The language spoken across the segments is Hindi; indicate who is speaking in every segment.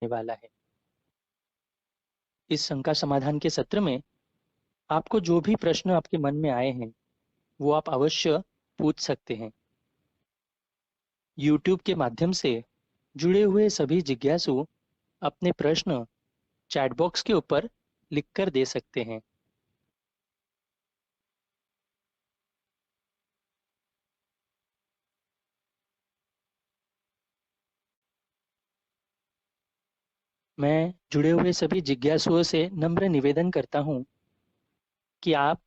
Speaker 1: वाला है। इस शंका समाधान के सत्र में आपको जो भी प्रश्न आपके मन में आए हैं वो आप अवश्य पूछ सकते हैं। YouTube के माध्यम से जुड़े हुए सभी जिज्ञासु अपने प्रश्न चैट बॉक्स के ऊपर लिखकर दे सकते हैं। मैं जुड़े हुए सभी जिज्ञासुओं से नम्र निवेदन करता हूँ कि आप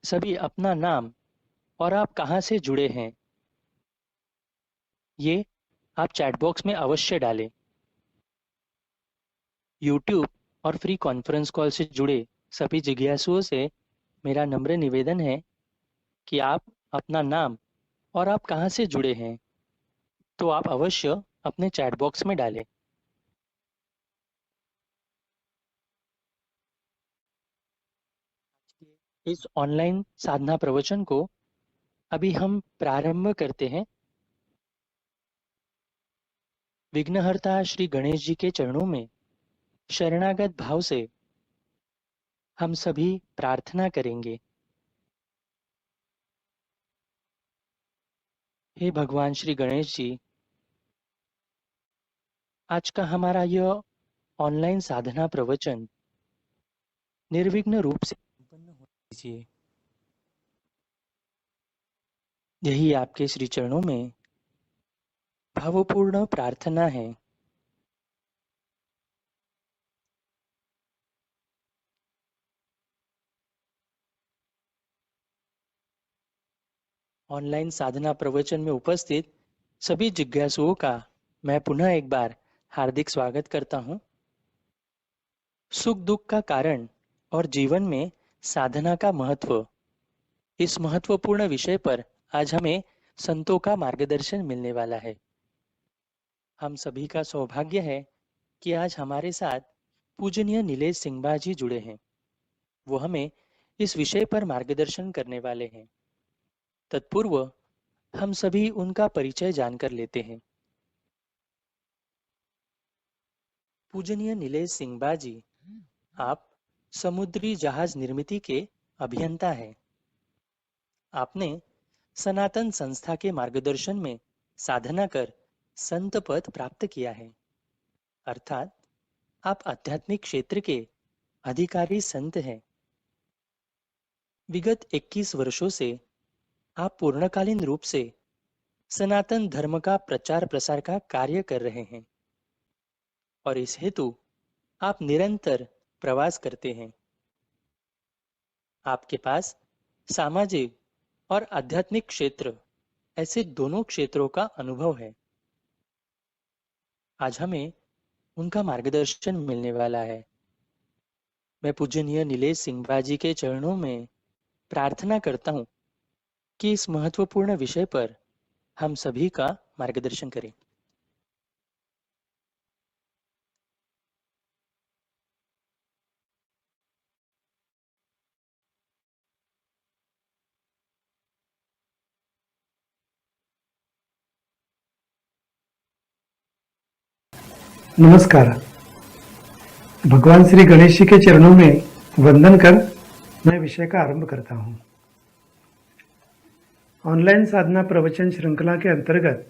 Speaker 1: सभी अपना नाम और आप कहाँ से जुड़े हैं ये आप चैट बॉक्स में अवश्य डालें। YouTube और फ्री कॉन्फ्रेंस कॉल से जुड़े सभी जिज्ञासुओं से मेरा नम्र निवेदन है कि आप अपना नाम और आप कहाँ से जुड़े हैं तो आप अवश्य अपने चैट बॉक्स में डालें। इस ऑनलाइन साधना प्रवचन को अभी हम प्रारंभ करते हैं। विघ्नहर्ता श्री गणेश जी के चरणों में शरणागत भाव से हम सभी प्रार्थना करेंगे। हे भगवान श्री गणेश जी, आज का हमारा यह ऑनलाइन साधना प्रवचन निर्विघ्न रूप से संपन्न हो दीजिए। यही आपके श्री चरणों में भावपूर्ण प्रार्थना है। ऑनलाइन साधना प्रवचन में उपस्थित सभी जिज्ञासुओं का मैं पुनः एक बार हार्दिक स्वागत करता हूँ। सुख दुख का कारण और जीवन में साधना का महत्व, इस महत्वपूर्ण विषय पर आज हमें संतों का मार्गदर्शन मिलने वाला है। हम सभी का सौभाग्य है कि आज हमारे साथ पूजनीय नीलेश सिंह जी जुड़े हैं। वो हमें इस विषय पर मार्गदर्शन करने वाले हैं। तत्पूर्व हम सभी उनका परिचय जानकर लेते हैं। पूजनीय नीलेश सिंह जी, आप समुद्री जहाज निर्मिति के अभियंता हैं। आपने सनातन संस्था के मार्गदर्शन में साधना कर संत पद प्राप्त किया है, अर्थात आप आध्यात्मिक क्षेत्र के अधिकारी संत हैं। विगत 21 वर्षों से आप पूर्णकालीन रूप से सनातन धर्म का प्रचार प्रसार का कार्य कर रहे हैं और इस हेतु आप निरंतर प्रवास करते हैं। आपके पास सामाजिक और आध्यात्मिक क्षेत्र, ऐसे दोनों क्षेत्रों का अनुभव है। आज हमें उनका मार्गदर्शन मिलने वाला है। मैं पूजनीय नीलेश सिंह जी के चरणों में प्रार्थना करता हूँ कि इस महत्वपूर्ण विषय पर हम सभी का मार्गदर्शन करें।
Speaker 2: नमस्कार। भगवान श्री गणेश जी के चरणों में वंदन कर मैं विषय का आरंभ करता हूँ। ऑनलाइन साधना प्रवचन श्रृंखला के अंतर्गत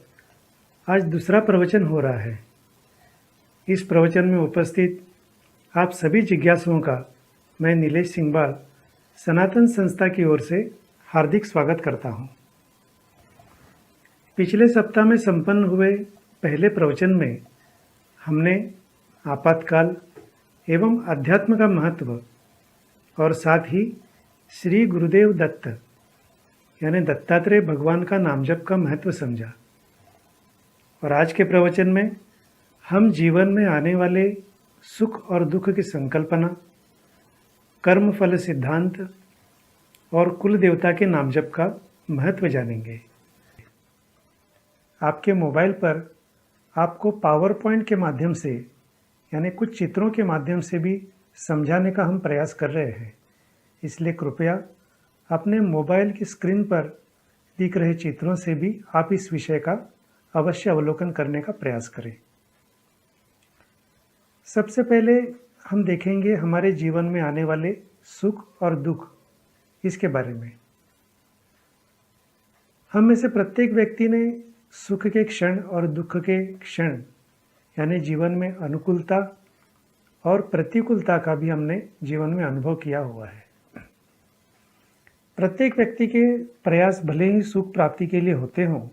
Speaker 2: आज दूसरा प्रवचन हो रहा है। इस प्रवचन में उपस्थित आप सभी जिज्ञासुओं का मैं नीलेश सिंह सनातन संस्था की ओर से हार्दिक स्वागत करता हूँ। पिछले सप्ताह में संपन्न हुए पहले प्रवचन में हमने आपातकाल एवं अध्यात्म का महत्व और साथ ही श्री गुरुदेव दत्त यानी दत्तात्रेय भगवान का नाम जप का महत्व समझा। और आज के प्रवचन में हम जीवन में आने वाले सुख और दुख की संकल्पना, कर्म फल सिद्धांत और कुल देवता के नाम जप का महत्व जानेंगे। आपके मोबाइल पर आपको पावर पॉइंट के माध्यम से यानी कुछ चित्रों के माध्यम से भी समझाने का हम प्रयास कर रहे हैं, इसलिए कृपया अपने मोबाइल की स्क्रीन पर दिख रहे चित्रों से भी आप इस विषय का अवश्य अवलोकन करने का प्रयास करें। सबसे पहले हम देखेंगे हमारे जीवन में आने वाले सुख और दुख, इसके बारे में। हम में से प्रत्येक व्यक्ति ने सुख के क्षण और दुख के क्षण, यानी जीवन में अनुकूलता और प्रतिकूलता का भी हमने जीवन में अनुभव किया हुआ है। प्रत्येक व्यक्ति के प्रयास भले ही सुख प्राप्ति के लिए होते हों,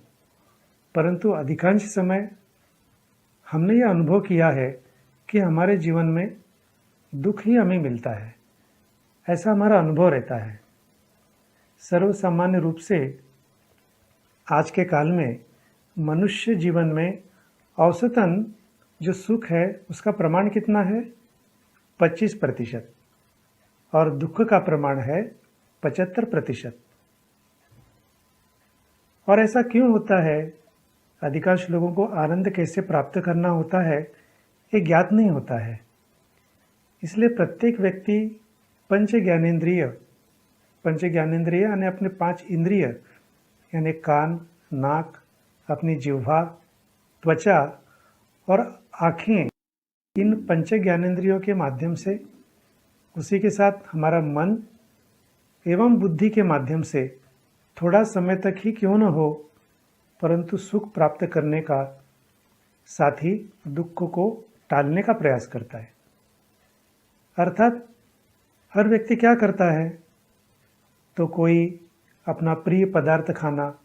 Speaker 2: परंतु अधिकांश समय हमने यह अनुभव किया है कि हमारे जीवन में दुख ही हमें मिलता है, ऐसा हमारा अनुभव रहता है। सर्वसामान्य रूप से आज के काल में मनुष्य जीवन में औसतन जो सुख है उसका प्रमाण कितना है? 25%, और दुख का प्रमाण है 75%। और ऐसा क्यों होता है? अधिकांश लोगों को आनंद कैसे प्राप्त करना होता है ये ज्ञात नहीं होता है। इसलिए प्रत्येक व्यक्ति पंच ज्ञानेंद्रिय यानी अपने 5 इंद्रिय यानी कान, नाक, अपनी जिह्वा, त्वचा और आँखें, इन पंच ज्ञानेंद्रियों के माध्यम से, उसी के साथ हमारा मन एवं बुद्धि के माध्यम से थोड़ा समय तक ही क्यों न हो, परंतु सुख प्राप्त करने का, साथ ही दुख को टालने का प्रयास करता है। अर्थात हर व्यक्ति क्या करता है? तो कोई अपना प्रिय पदार्थ खाना,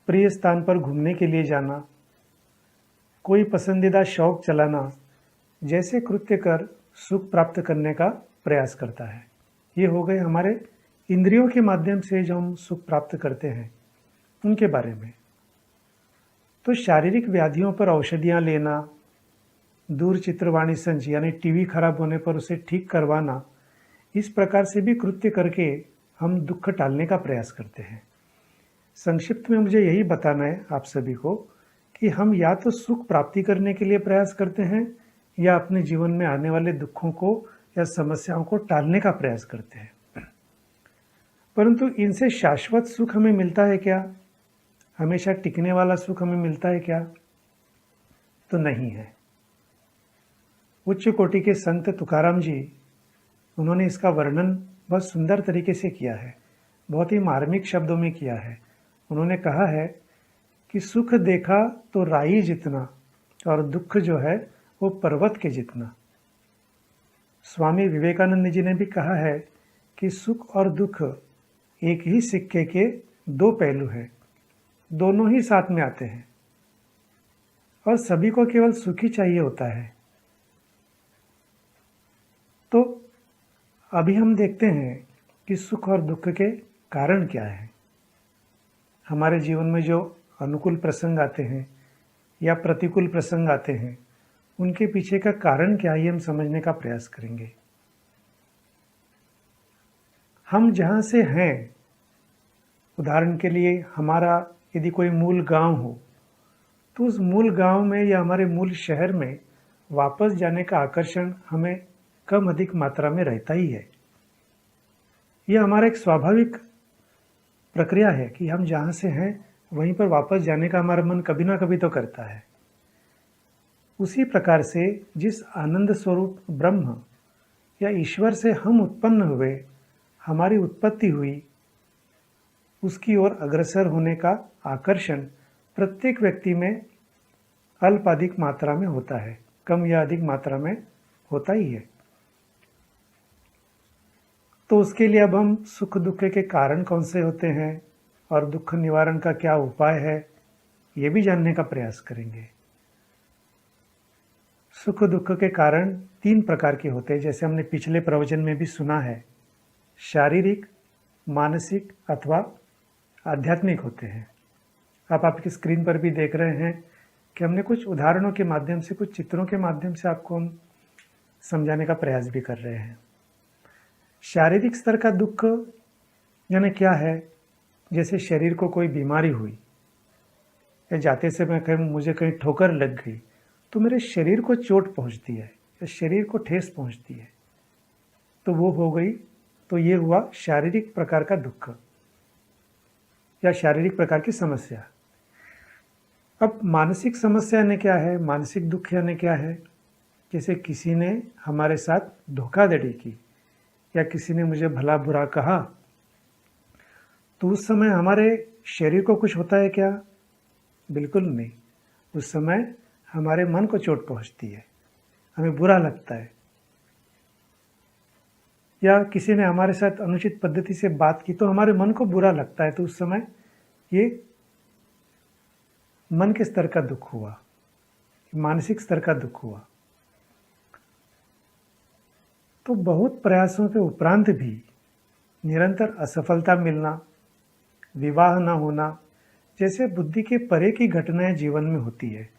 Speaker 2: प्रिय स्थान पर घूमने के लिए जाना, कोई पसंदीदा शौक चलाना जैसे कृत्य कर सुख प्राप्त करने का प्रयास करता है। ये हो गए हमारे इंद्रियों के माध्यम से जो हम सुख प्राप्त करते हैं उनके बारे में। तो शारीरिक व्याधियों पर औषधियाँ लेना, दूरचित्रवाणी संच यानी टीवी खराब होने पर उसे ठीक करवाना, इस प्रकार से भी कृत्य करके हम दुख टालने का प्रयास करते हैं। संक्षिप्त में मुझे यही बताना है आप सभी को कि हम या तो सुख प्राप्ति करने के लिए प्रयास करते हैं या अपने जीवन में आने वाले दुखों को या समस्याओं को टालने का प्रयास करते हैं। परंतु इनसे शाश्वत सुख हमें मिलता है क्या? हमेशा टिकने वाला सुख हमें मिलता है क्या? तो नहीं है। उच्च कोटि के संत तुकाराम जी, उन्होंने इसका वर्णन बहुत सुंदर तरीके से किया है, बहुत ही मार्मिक शब्दों में किया है। उन्होंने कहा है कि सुख देखा तो राई जितना और दुख जो है वो पर्वत के जितना। स्वामी विवेकानंद जी ने भी कहा है कि सुख और दुख एक ही सिक्के के 2 पहलू हैं, दोनों ही साथ में आते हैं और सभी को केवल सुख ही चाहिए होता है। तो अभी हम देखते हैं कि सुख और दुख के कारण क्या है। हमारे जीवन में जो अनुकूल प्रसंग आते हैं या प्रतिकूल प्रसंग आते हैं, उनके पीछे का कारण क्या है, ये हम समझने का प्रयास करेंगे। हम जहाँ से हैं, उदाहरण के लिए हमारा यदि कोई मूल गांव हो, तो उस मूल गांव में या हमारे मूल शहर में वापस जाने का आकर्षण हमें कम अधिक मात्रा में रहता ही है। यह हमारा एक स्वाभाविक प्रक्रिया है कि हम जहाँ से हैं वहीं पर वापस जाने का हमारा मन कभी ना कभी तो करता है। उसी प्रकार से जिस आनंद स्वरूप ब्रह्म या ईश्वर से हम उत्पन्न हुए, हमारी उत्पत्ति हुई, उसकी ओर अग्रसर होने का आकर्षण प्रत्येक व्यक्ति में अल्प अधिक मात्रा में होता है, कम या अधिक मात्रा में होता ही है। तो उसके लिए अब हम सुख दुख के कारण कौन से होते हैं और दुख निवारण का क्या उपाय है, ये भी जानने का प्रयास करेंगे। सुख दुख के कारण 3 प्रकार के होते हैं, जैसे हमने पिछले प्रवचन में भी सुना है। शारीरिक, मानसिक अथवा आध्यात्मिक होते हैं। आप आपकी स्क्रीन पर भी देख रहे हैं कि हमने कुछ उदाहरणों के माध्यम से, कुछ चित्रों के माध्यम से आपको हम समझाने का प्रयास भी कर रहे हैं। शारीरिक स्तर का दुख यानी क्या है? जैसे शरीर को कोई बीमारी हुई या जाते समय मुझे कहीं ठोकर लग गई तो मेरे शरीर को चोट पहुंचती है या शरीर को ठेस पहुंचती है, तो वो हो गई, तो ये हुआ शारीरिक प्रकार का दुख या शारीरिक प्रकार की समस्या। अब मानसिक समस्या यानी क्या है? मानसिक दुख यानी क्या है? जैसे किसी ने हमारे साथ धोखाधड़ी की या किसी ने मुझे भला बुरा कहा, तो उस समय हमारे शरीर को कुछ होता है क्या? बिल्कुल नहीं। उस समय हमारे मन को चोट पहुंचती है, हमें बुरा लगता है। या किसी ने हमारे साथ अनुचित पद्धति से बात की तो हमारे मन को बुरा लगता है, तो उस समय ये मन के स्तर का दुख हुआ, मानसिक स्तर का दुख हुआ। तो बहुत प्रयासों के उपरांत भी निरंतर असफलता मिलना, विवाह न होना जैसे बुद्धि के परे की घटनाएं जीवन में होती है।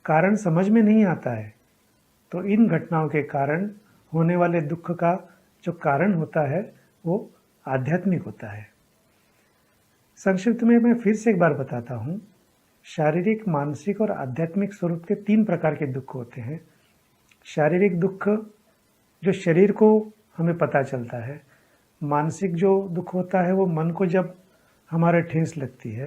Speaker 2: कारण समझ में नहीं आता है, तो इन घटनाओं के कारण होने वाले दुख का जो कारण होता है वो आध्यात्मिक होता है। संक्षिप्त में मैं फिर से एक बार बताता हूँ। शारीरिक, मानसिक और आध्यात्मिक स्वरूप के 3 प्रकार के दुख होते हैं। शारीरिक दुख जो शरीर को हमें पता चलता है, मानसिक जो दुख होता है वो मन को जब हमारे ठेस लगती है,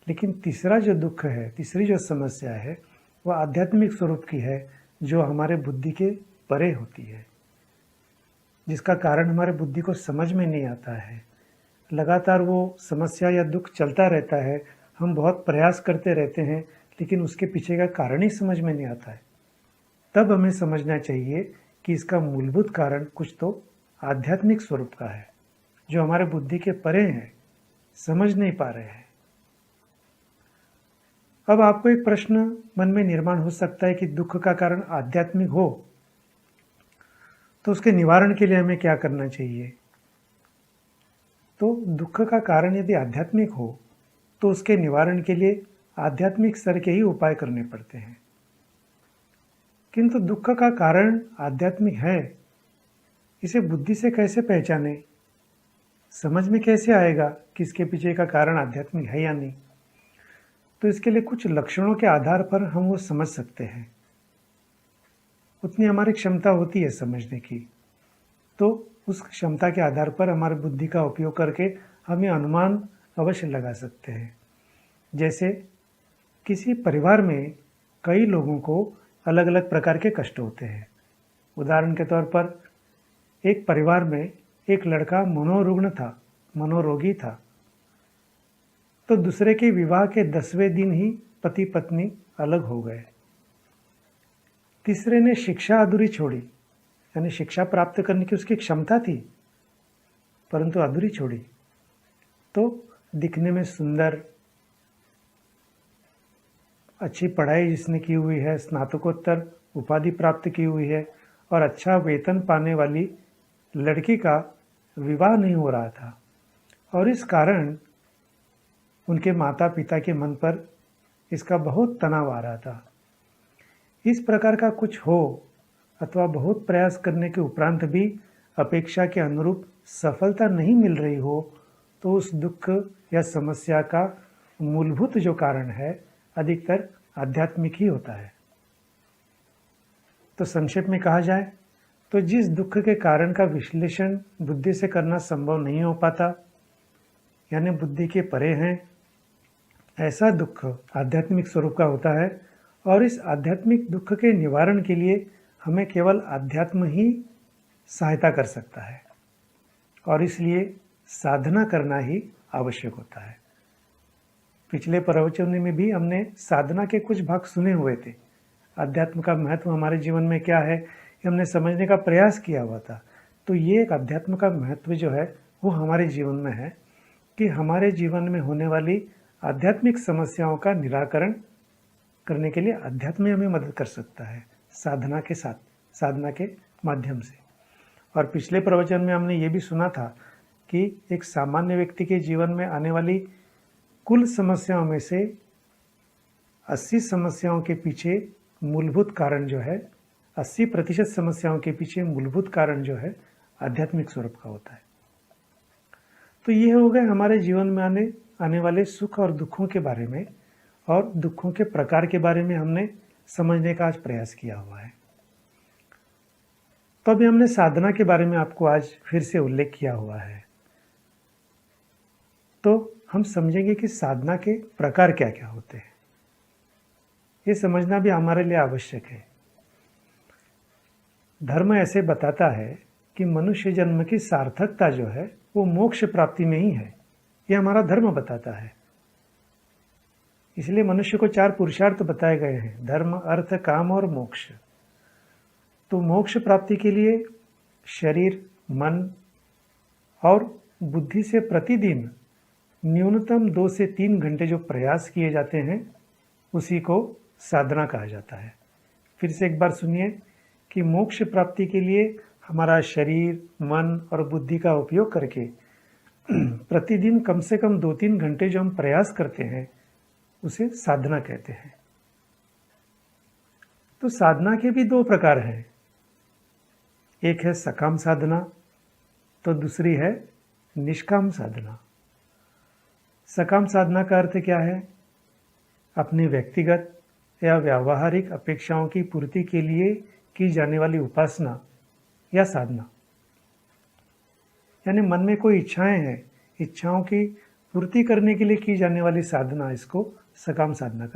Speaker 2: लेकिन तीसरा जो दुख है, तीसरी जो समस्या है वह आध्यात्मिक स्वरूप की है, जो हमारे बुद्धि के परे होती है, जिसका कारण हमारे बुद्धि को समझ में नहीं आता है। लगातार वो समस्या या दुख चलता रहता है, हम बहुत प्रयास करते रहते हैं, लेकिन उसके पीछे का कारण ही समझ में नहीं आता है। तब हमें समझना चाहिए कि इसका मूलभूत कारण कुछ तो आध्यात्मिक स्वरूप का है, जो हमारे बुद्धि के परे है, समझ नहीं पा रहे हैं। अब आपको एक प्रश्न मन में निर्माण हो सकता है कि दुख का कारण आध्यात्मिक हो तो उसके निवारण के लिए हमें क्या करना चाहिए? तो दुख का कारण यदि आध्यात्मिक हो तो उसके निवारण के लिए आध्यात्मिक स्तर के ही उपाय करने पड़ते हैं। किंतु दुख का कारण आध्यात्मिक है, इसे बुद्धि से कैसे पहचाने? समझ में कैसे आएगा कि इसके पीछे का कारण आध्यात्मिक है या नहीं? तो इसके लिए कुछ लक्षणों के आधार पर हम वो समझ सकते हैं, उतनी हमारी क्षमता होती है समझने की। तो उस क्षमता के आधार पर हमारी बुद्धि का उपयोग करके हम ये अनुमान अवश्य लगा सकते हैं। जैसे किसी परिवार में कई लोगों को अलग अलग प्रकार के कष्ट होते हैं। उदाहरण के तौर पर एक परिवार में एक लड़का मनोरुग्ण था, मनोरोगी था, तो दूसरे के विवाह के 10वें दिन ही पति पत्नी अलग हो गए। तीसरे ने शिक्षा अधूरी छोड़ी, यानी शिक्षा प्राप्त करने की उसकी क्षमता थी परंतु अधूरी छोड़ी। तो दिखने में सुंदर, अच्छी पढ़ाई जिसने की हुई है, स्नातकोत्तर उपाधि प्राप्त की हुई है और अच्छा वेतन पाने वाली लड़की का विवाह नहीं हो रहा था, और इस कारण उनके माता पिता के मन पर इसका बहुत तनाव आ रहा था। इस प्रकार का कुछ हो अथवा बहुत प्रयास करने के उपरांत भी अपेक्षा के अनुरूप सफलता नहीं मिल रही हो, तो उस दुख या समस्या का मूलभूत जो कारण है अधिकतर आध्यात्मिक ही होता है। तो संक्षेप में कहा जाए तो जिस दुख के कारण का विश्लेषण बुद्धि से करना संभव नहीं हो पाता, यानी बुद्धि के परे हैं, ऐसा दुख आध्यात्मिक स्वरूप का होता है। और इस आध्यात्मिक दुख के निवारण के लिए हमें केवल अध्यात्म ही सहायता कर सकता है, और इसलिए साधना करना ही आवश्यक होता है। पिछले प्रवचन में भी हमने साधना के कुछ भाग सुने हुए थे। अध्यात्म का महत्व हमारे जीवन में क्या है, ये हमने समझने का प्रयास किया हुआ था। तो ये एक अध्यात्म का महत्व जो है वो हमारे जीवन में है कि हमारे जीवन में होने वाली आध्यात्मिक समस्याओं का निराकरण करने के लिए अध्यात्म हमें मदद कर सकता है, साधना के साथ, साधना के माध्यम से। और पिछले प्रवचन में हमने ये भी सुना था कि एक सामान्य व्यक्ति के जीवन में आने वाली कुल समस्याओं में से 80 समस्याओं के पीछे मूलभूत कारण जो है, 80% समस्याओं के पीछे मूलभूत कारण जो है आध्यात्मिक स्वरूप का होता है। तो ये हो गए हमारे जीवन में आने वाले सुख और दुखों के बारे में, और दुखों के प्रकार के बारे में हमने समझने का आज प्रयास किया हुआ है। तो अभी हमने साधना के बारे में आपको आज फिर से उल्लेख किया हुआ है, तो हम समझेंगे कि साधना के प्रकार क्या क्या होते हैं। ये समझना भी हमारे लिए आवश्यक है। धर्म ऐसे बताता है कि मनुष्य जन्म की सार्थकता जो है वो मोक्ष प्राप्ति में ही है। यह हमारा धर्म बताता है। इसलिए मनुष्य को 4 पुरुषार्थ बताए गए हैं, धर्म, अर्थ, काम और मोक्ष। तो मोक्ष प्राप्ति के लिए शरीर, मन और बुद्धि से प्रतिदिन न्यूनतम 2 से 3 घंटे जो प्रयास किए जाते हैं उसी को साधना कहा जाता है। फिर से एक बार सुनिए कि मोक्ष प्राप्ति के लिए हमारा शरीर, मन और बुद्धि का उपयोग करके प्रतिदिन कम से कम 2-3 घंटे जो हम प्रयास करते हैं उसे साधना कहते हैं। तो साधना के भी 2 प्रकार हैं, एक है सकाम साधना तो दूसरी है निष्काम साधना। सकाम साधना का अर्थ क्या है? अपनी व्यक्तिगत या व्यावहारिक अपेक्षाओं की पूर्ति के लिए की जाने वाली उपासना या साधना। यानी मन में कोई इच्छाएं हैं, इच्छाओं की पूर्ति करने के लिए की जाने वाली साधना, इसको सकाम साधना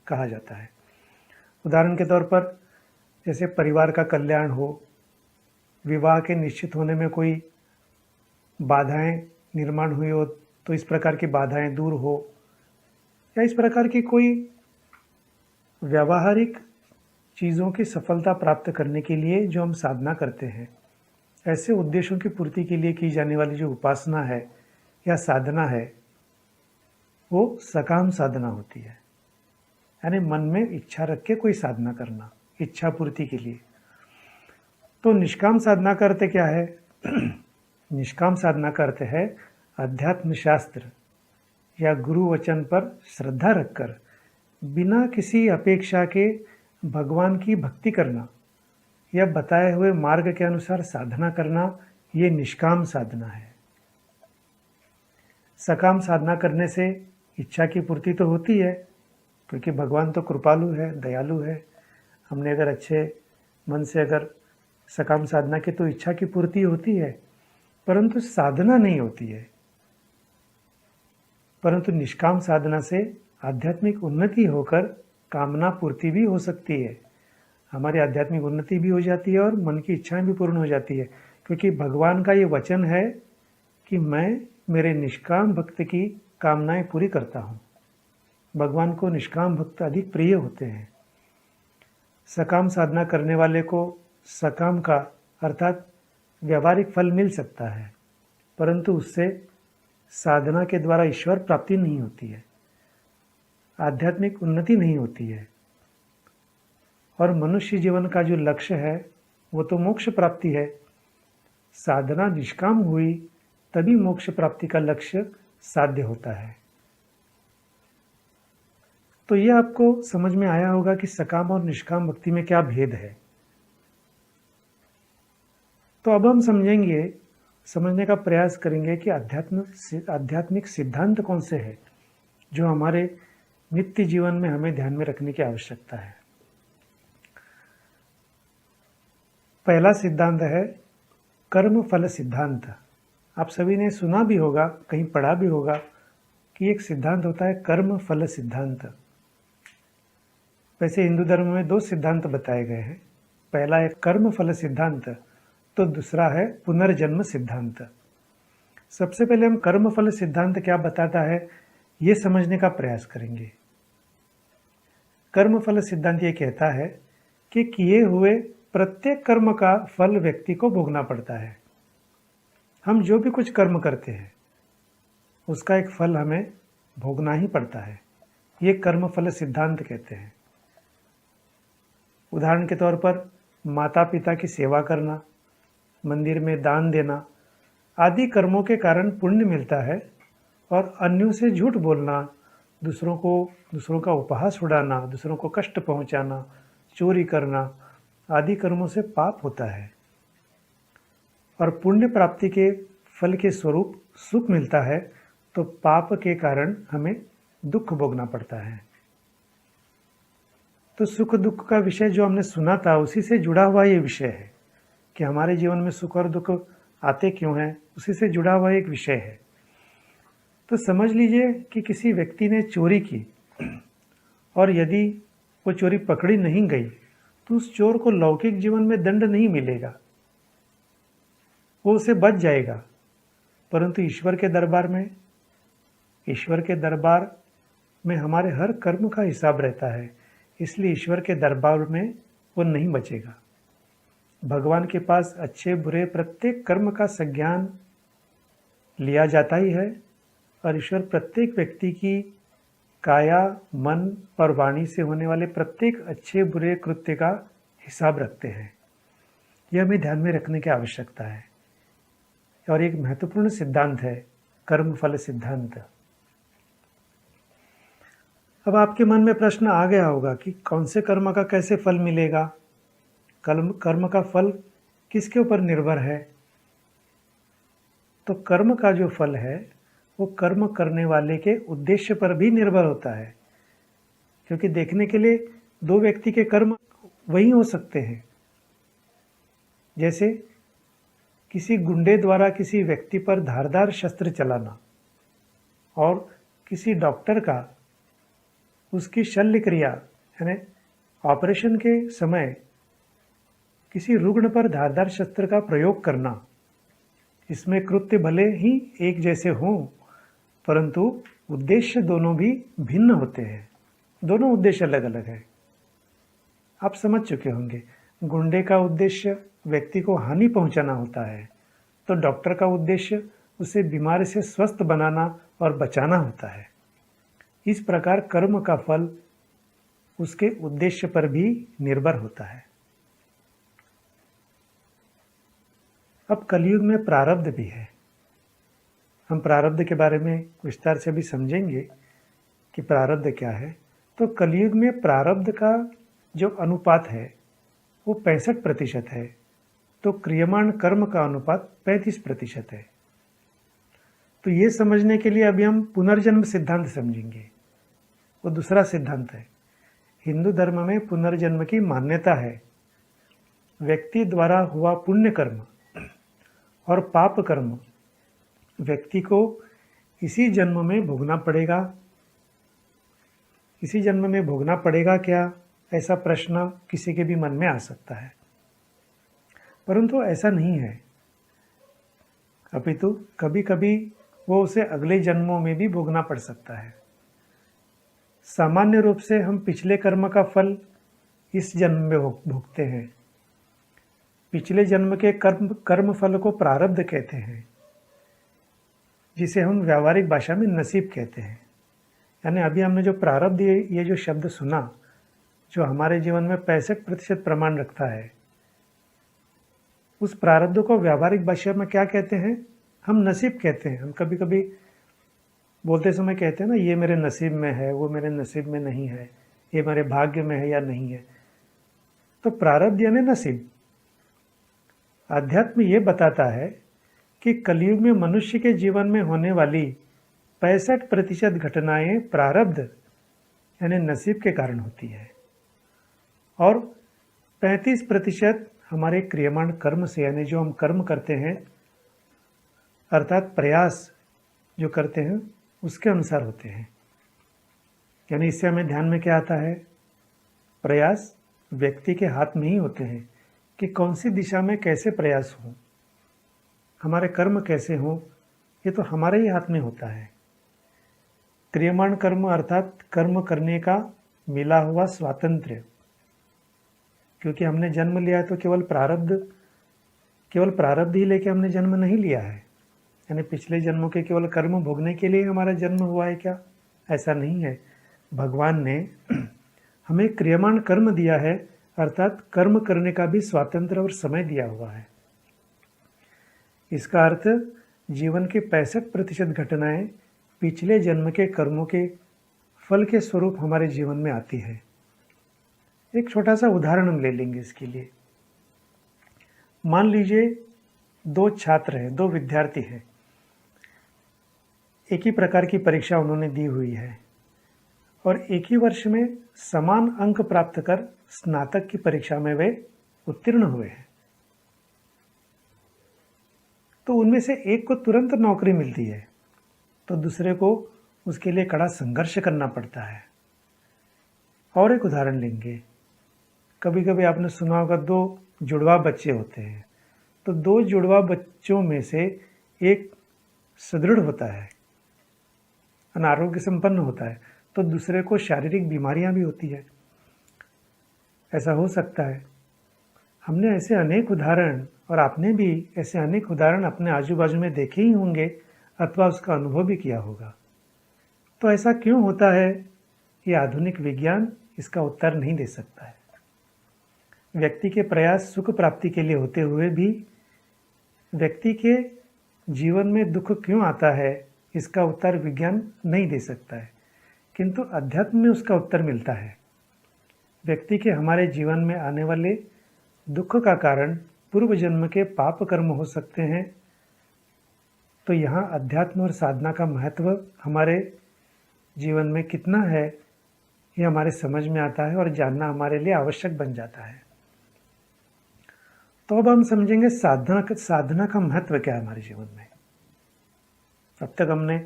Speaker 2: कहा जाता है। उदाहरण के तौर पर जैसे परिवार का कल्याण हो, विवाह के निश्चित होने में कोई बाधाएं निर्माण हुई हो तो इस प्रकार की बाधाएं दूर हो, या इस प्रकार की कोई व्यावहारिक चीज़ों की सफलता प्राप्त करने के लिए जो हम साधना करते हैं, ऐसे उद्देश्यों की पूर्ति के लिए की जाने वाली जो उपासना है या साधना है वो सकाम साधना होती है। यानी मन में इच्छा रख के कोई साधना करना, इच्छा पूर्ति के लिए। तो निष्काम साधना का अर्थ क्या है? निष्काम साधना का अर्थ है अध्यात्म शास्त्र या गुरु वचन पर श्रद्धा रखकर बिना किसी अपेक्षा के भगवान की भक्ति करना या बताए हुए मार्ग के अनुसार साधना करना, ये निष्काम साधना है। सकाम साधना करने से इच्छा की पूर्ति तो होती है, क्योंकि भगवान तो कृपालु है, दयालु है। हमने अगर अच्छे मन से अगर सकाम साधना की तो इच्छा की पूर्ति होती है, परंतु साधना नहीं होती है। परंतु निष्काम साधना से आध्यात्मिक उन्नति होकर कामना पूर्ति भी हो सकती है। हमारी आध्यात्मिक उन्नति भी हो जाती है और मन की इच्छाएं भी पूर्ण हो जाती है, क्योंकि भगवान का ये वचन है कि मैं मेरे निष्काम भक्त की कामनाएं पूरी करता हूँ। भगवान को निष्काम भक्त अधिक प्रिय होते हैं। सकाम साधना करने वाले को सकाम का अर्थात व्यावहारिक फल मिल सकता है, परंतु उससे साधना के द्वारा ईश्वर प्राप्ति नहीं होती है, आध्यात्मिक उन्नति नहीं होती है। और मनुष्य जीवन का जो लक्ष्य है वो तो मोक्ष प्राप्ति है। साधना निष्काम हुई तभी मोक्ष प्राप्ति का लक्ष्य साध्य होता है। तो ये आपको समझ में आया होगा कि सकाम और निष्काम भक्ति में क्या भेद है। तो अब हम समझने का प्रयास करेंगे कि आध्यात्मिक सिद्धांत कौन से हैं जो हमारे नित्य जीवन में हमें ध्यान में रखने की आवश्यकता है। पहला सिद्धांत है कर्म फल सिद्धांत। आप सभी ने सुना भी होगा, कहीं पढ़ा भी होगा कि एक सिद्धांत होता है कर्म फल सिद्धांत। वैसे हिंदू धर्म में 2 सिद्धांत बताए गए हैं। पहला है कर्म फल सिद्धांत, तो दूसरा है पुनर्जन्म सिद्धांत। सबसे पहले हम कर्म फल सिद्धांत क्या बताता है ये समझने का प्रयास करेंगे। कर्म फल सिद्धांत ये कहता है कि किए हुए प्रत्येक कर्म का फल व्यक्ति को भोगना पड़ता है। हम जो भी कुछ कर्म करते हैं उसका एक फल हमें भोगना ही पड़ता है। ये कर्म फल सिद्धांत कहते हैं। उदाहरण के तौर पर माता पिता की सेवा करना, मंदिर में दान देना आदि कर्मों के कारण पुण्य मिलता है, और अन्यों से झूठ बोलना, दूसरों का उपहास उड़ाना, दूसरों को कष्ट पहुंचाना, चोरी करना आदि कर्मों से पाप होता है। और पुण्य प्राप्ति के फल के स्वरूप सुख मिलता है, तो पाप के कारण हमें दुख भोगना पड़ता है। तो सुख दुख का विषय जो हमने सुना था उसी से जुड़ा हुआ ये विषय है कि हमारे जीवन में सुख और दुख आते क्यों हैं, उसी से जुड़ा हुआ एक विषय है। तो समझ लीजिए कि किसी व्यक्ति ने चोरी की और यदि वो चोरी पकड़ी नहीं गई तो उस चोर को लौकिक जीवन में दंड नहीं मिलेगा, वो उसे बच जाएगा। परंतु ईश्वर के दरबार में हमारे हर कर्म का हिसाब रहता है, इसलिए ईश्वर के दरबार में वो नहीं बचेगा। भगवान के पास अच्छे बुरे प्रत्येक कर्म का संज्ञान लिया जाता ही है, और ईश्वर प्रत्येक व्यक्ति की काया, मन और वाणी से होने वाले प्रत्येक अच्छे बुरे कृत्य का हिसाब रखते हैं। यह हमें ध्यान में रखने की आवश्यकता है, और एक महत्वपूर्ण सिद्धांत है कर्म फल सिद्धांत। अब आपके मन में प्रश्न आ गया होगा कि कौन से कर्म का कैसे फल मिलेगा, कर्म का फल किसके ऊपर निर्भर है। तो कर्म का जो फल है वो कर्म करने वाले के उद्देश्य पर भी निर्भर होता है, क्योंकि देखने के लिए दो व्यक्ति के कर्म वही हो सकते हैं। जैसे किसी गुंडे द्वारा किसी व्यक्ति पर धारदार शस्त्र चलाना और किसी डॉक्टर का उसकी शल्य क्रिया यानी ऑपरेशन के समय किसी रुग्ण पर धारदार शस्त्र का प्रयोग करना, इसमें कृत्य भले ही एक जैसे हों, परंतु उद्देश्य दोनों भी भिन्न होते हैं। दोनों उद्देश्य अलग अलग है। आप समझ चुके होंगे, गुंडे का उद्देश्य व्यक्ति को हानि पहुंचाना होता है, तो डॉक्टर का उद्देश्य उसे बीमारी से स्वस्थ बनाना और बचाना होता है। इस प्रकार कर्म का फल उसके उद्देश्य पर भी निर्भर होता है। अब कलयुग में प्रारब्ध भी है। हम प्रारब्ध के बारे में विस्तार से भी समझेंगे कि प्रारब्ध क्या है। तो कलयुग में प्रारब्ध का जो अनुपात है वो 65% है, तो क्रियमाण कर्म का अनुपात 35% है। तो ये समझने के लिए अभी हम पुनर्जन्म सिद्धांत समझेंगे। वो दूसरा सिद्धांत है। हिंदू धर्म में पुनर्जन्म की मान्यता है। व्यक्ति द्वारा हुआ पुण्य कर्म और पाप कर्म व्यक्ति को इसी जन्म में भोगना पड़ेगा। इसी जन्म में भोगना पड़ेगा क्या, ऐसा प्रश्न किसी के भी मन में आ सकता है, परंतु ऐसा नहीं है। अपितु कभी कभी वो उसे अगले जन्मों में भी भोगना पड़ सकता है। सामान्य रूप से हम पिछले कर्म का फल इस जन्म में भोगते हैं। पिछले जन्म के कर्म फल को प्रारब्ध कहते हैं, जिसे हम व्यावहारिक भाषा में नसीब कहते हैं। यानी अभी हमने जो प्रारब्ध ये जो शब्द सुना, जो हमारे जीवन में 65% प्रमाण रखता है, उस प्रारब्ध को व्यावहारिक भाषा में क्या कहते हैं, हम नसीब कहते हैं। हम कभी कभी बोलते समय कहते हैं ना, ये मेरे नसीब में है, वो मेरे नसीब में नहीं है, ये मेरे भाग्य में है या नहीं है। तो प्रारब्ध यानी नसीब। अध्यात्म ये बताता है कि कलयुग में मनुष्य के जीवन में होने वाली 65% घटनाएं प्रारब्ध यानी नसीब के कारण होती है, और 35% हमारे क्रियमाण कर्म से, यानी जो हम कर्म करते हैं अर्थात प्रयास जो करते हैं उसके अनुसार होते हैं। यानी इससे हमें ध्यान में क्या आता है, प्रयास व्यक्ति के हाथ में ही होते हैं कि कौन सी दिशा में कैसे प्रयास हो, हमारे कर्म कैसे हों, ये तो हमारे ही हाथ में होता है। क्रियमाण कर्म अर्थात कर्म करने का मिला हुआ स्वातंत्र्य, क्योंकि हमने जन्म लिया है तो केवल प्रारब्ध ही लेके हमने जन्म नहीं लिया है। यानी पिछले जन्मों के केवल कर्म भोगने के लिए हमारा जन्म हुआ है क्या, ऐसा नहीं है। भगवान ने हमें क्रियमाण कर्म दिया है, अर्थात कर्म करने का भी स्वातंत्र्य और समय दिया हुआ है। इसका अर्थ जीवन के 65% घटनाएं पिछले जन्म के कर्मों के फल के स्वरूप हमारे जीवन में आती है। एक छोटा सा उदाहरण हम ले लेंगे इसके लिए। मान लीजिए दो छात्र हैं, दो विद्यार्थी हैं, एक ही प्रकार की परीक्षा उन्होंने दी हुई है और एक ही वर्ष में समान अंक प्राप्त कर स्नातक की परीक्षा में वे उत्तीर्ण हुए हैं। तो उनमें से एक को तुरंत नौकरी मिलती है, तो दूसरे को उसके लिए कड़ा संघर्ष करना पड़ता है। और एक उदाहरण लेंगे, कभी कभी आपने सुना होगा 2 जुड़वा बच्चे होते हैं, तो 2 जुड़वा बच्चों में से एक सुदृढ़ होता है, अनारोग्य संपन्न होता है, तो दूसरे को शारीरिक बीमारियां भी होती है। ऐसा हो सकता है। हमने ऐसे अनेक उदाहरण, और आपने भी ऐसे अनेक उदाहरण अपने आजू बाजू में देखे ही होंगे अथवा उसका अनुभव भी किया होगा। तो ऐसा क्यों होता है, ये आधुनिक विज्ञान इसका उत्तर नहीं दे सकता है। व्यक्ति के प्रयास सुख प्राप्ति के लिए होते हुए भी व्यक्ति के जीवन में दुख क्यों आता है, इसका उत्तर विज्ञान नहीं दे सकता है, किंतु अध्यात्म में उसका उत्तर मिलता है। व्यक्ति के हमारे जीवन में आने वाले दुख का कारण पूर्व जन्म के पाप कर्म हो सकते हैं। तो यहाँ अध्यात्म और साधना का महत्व हमारे जीवन में कितना है, ये हमारे समझ में आता है और जानना हमारे लिए आवश्यक बन जाता है। तो अब हम समझेंगे साधना का महत्व क्या है हमारे जीवन में। अब तक हमने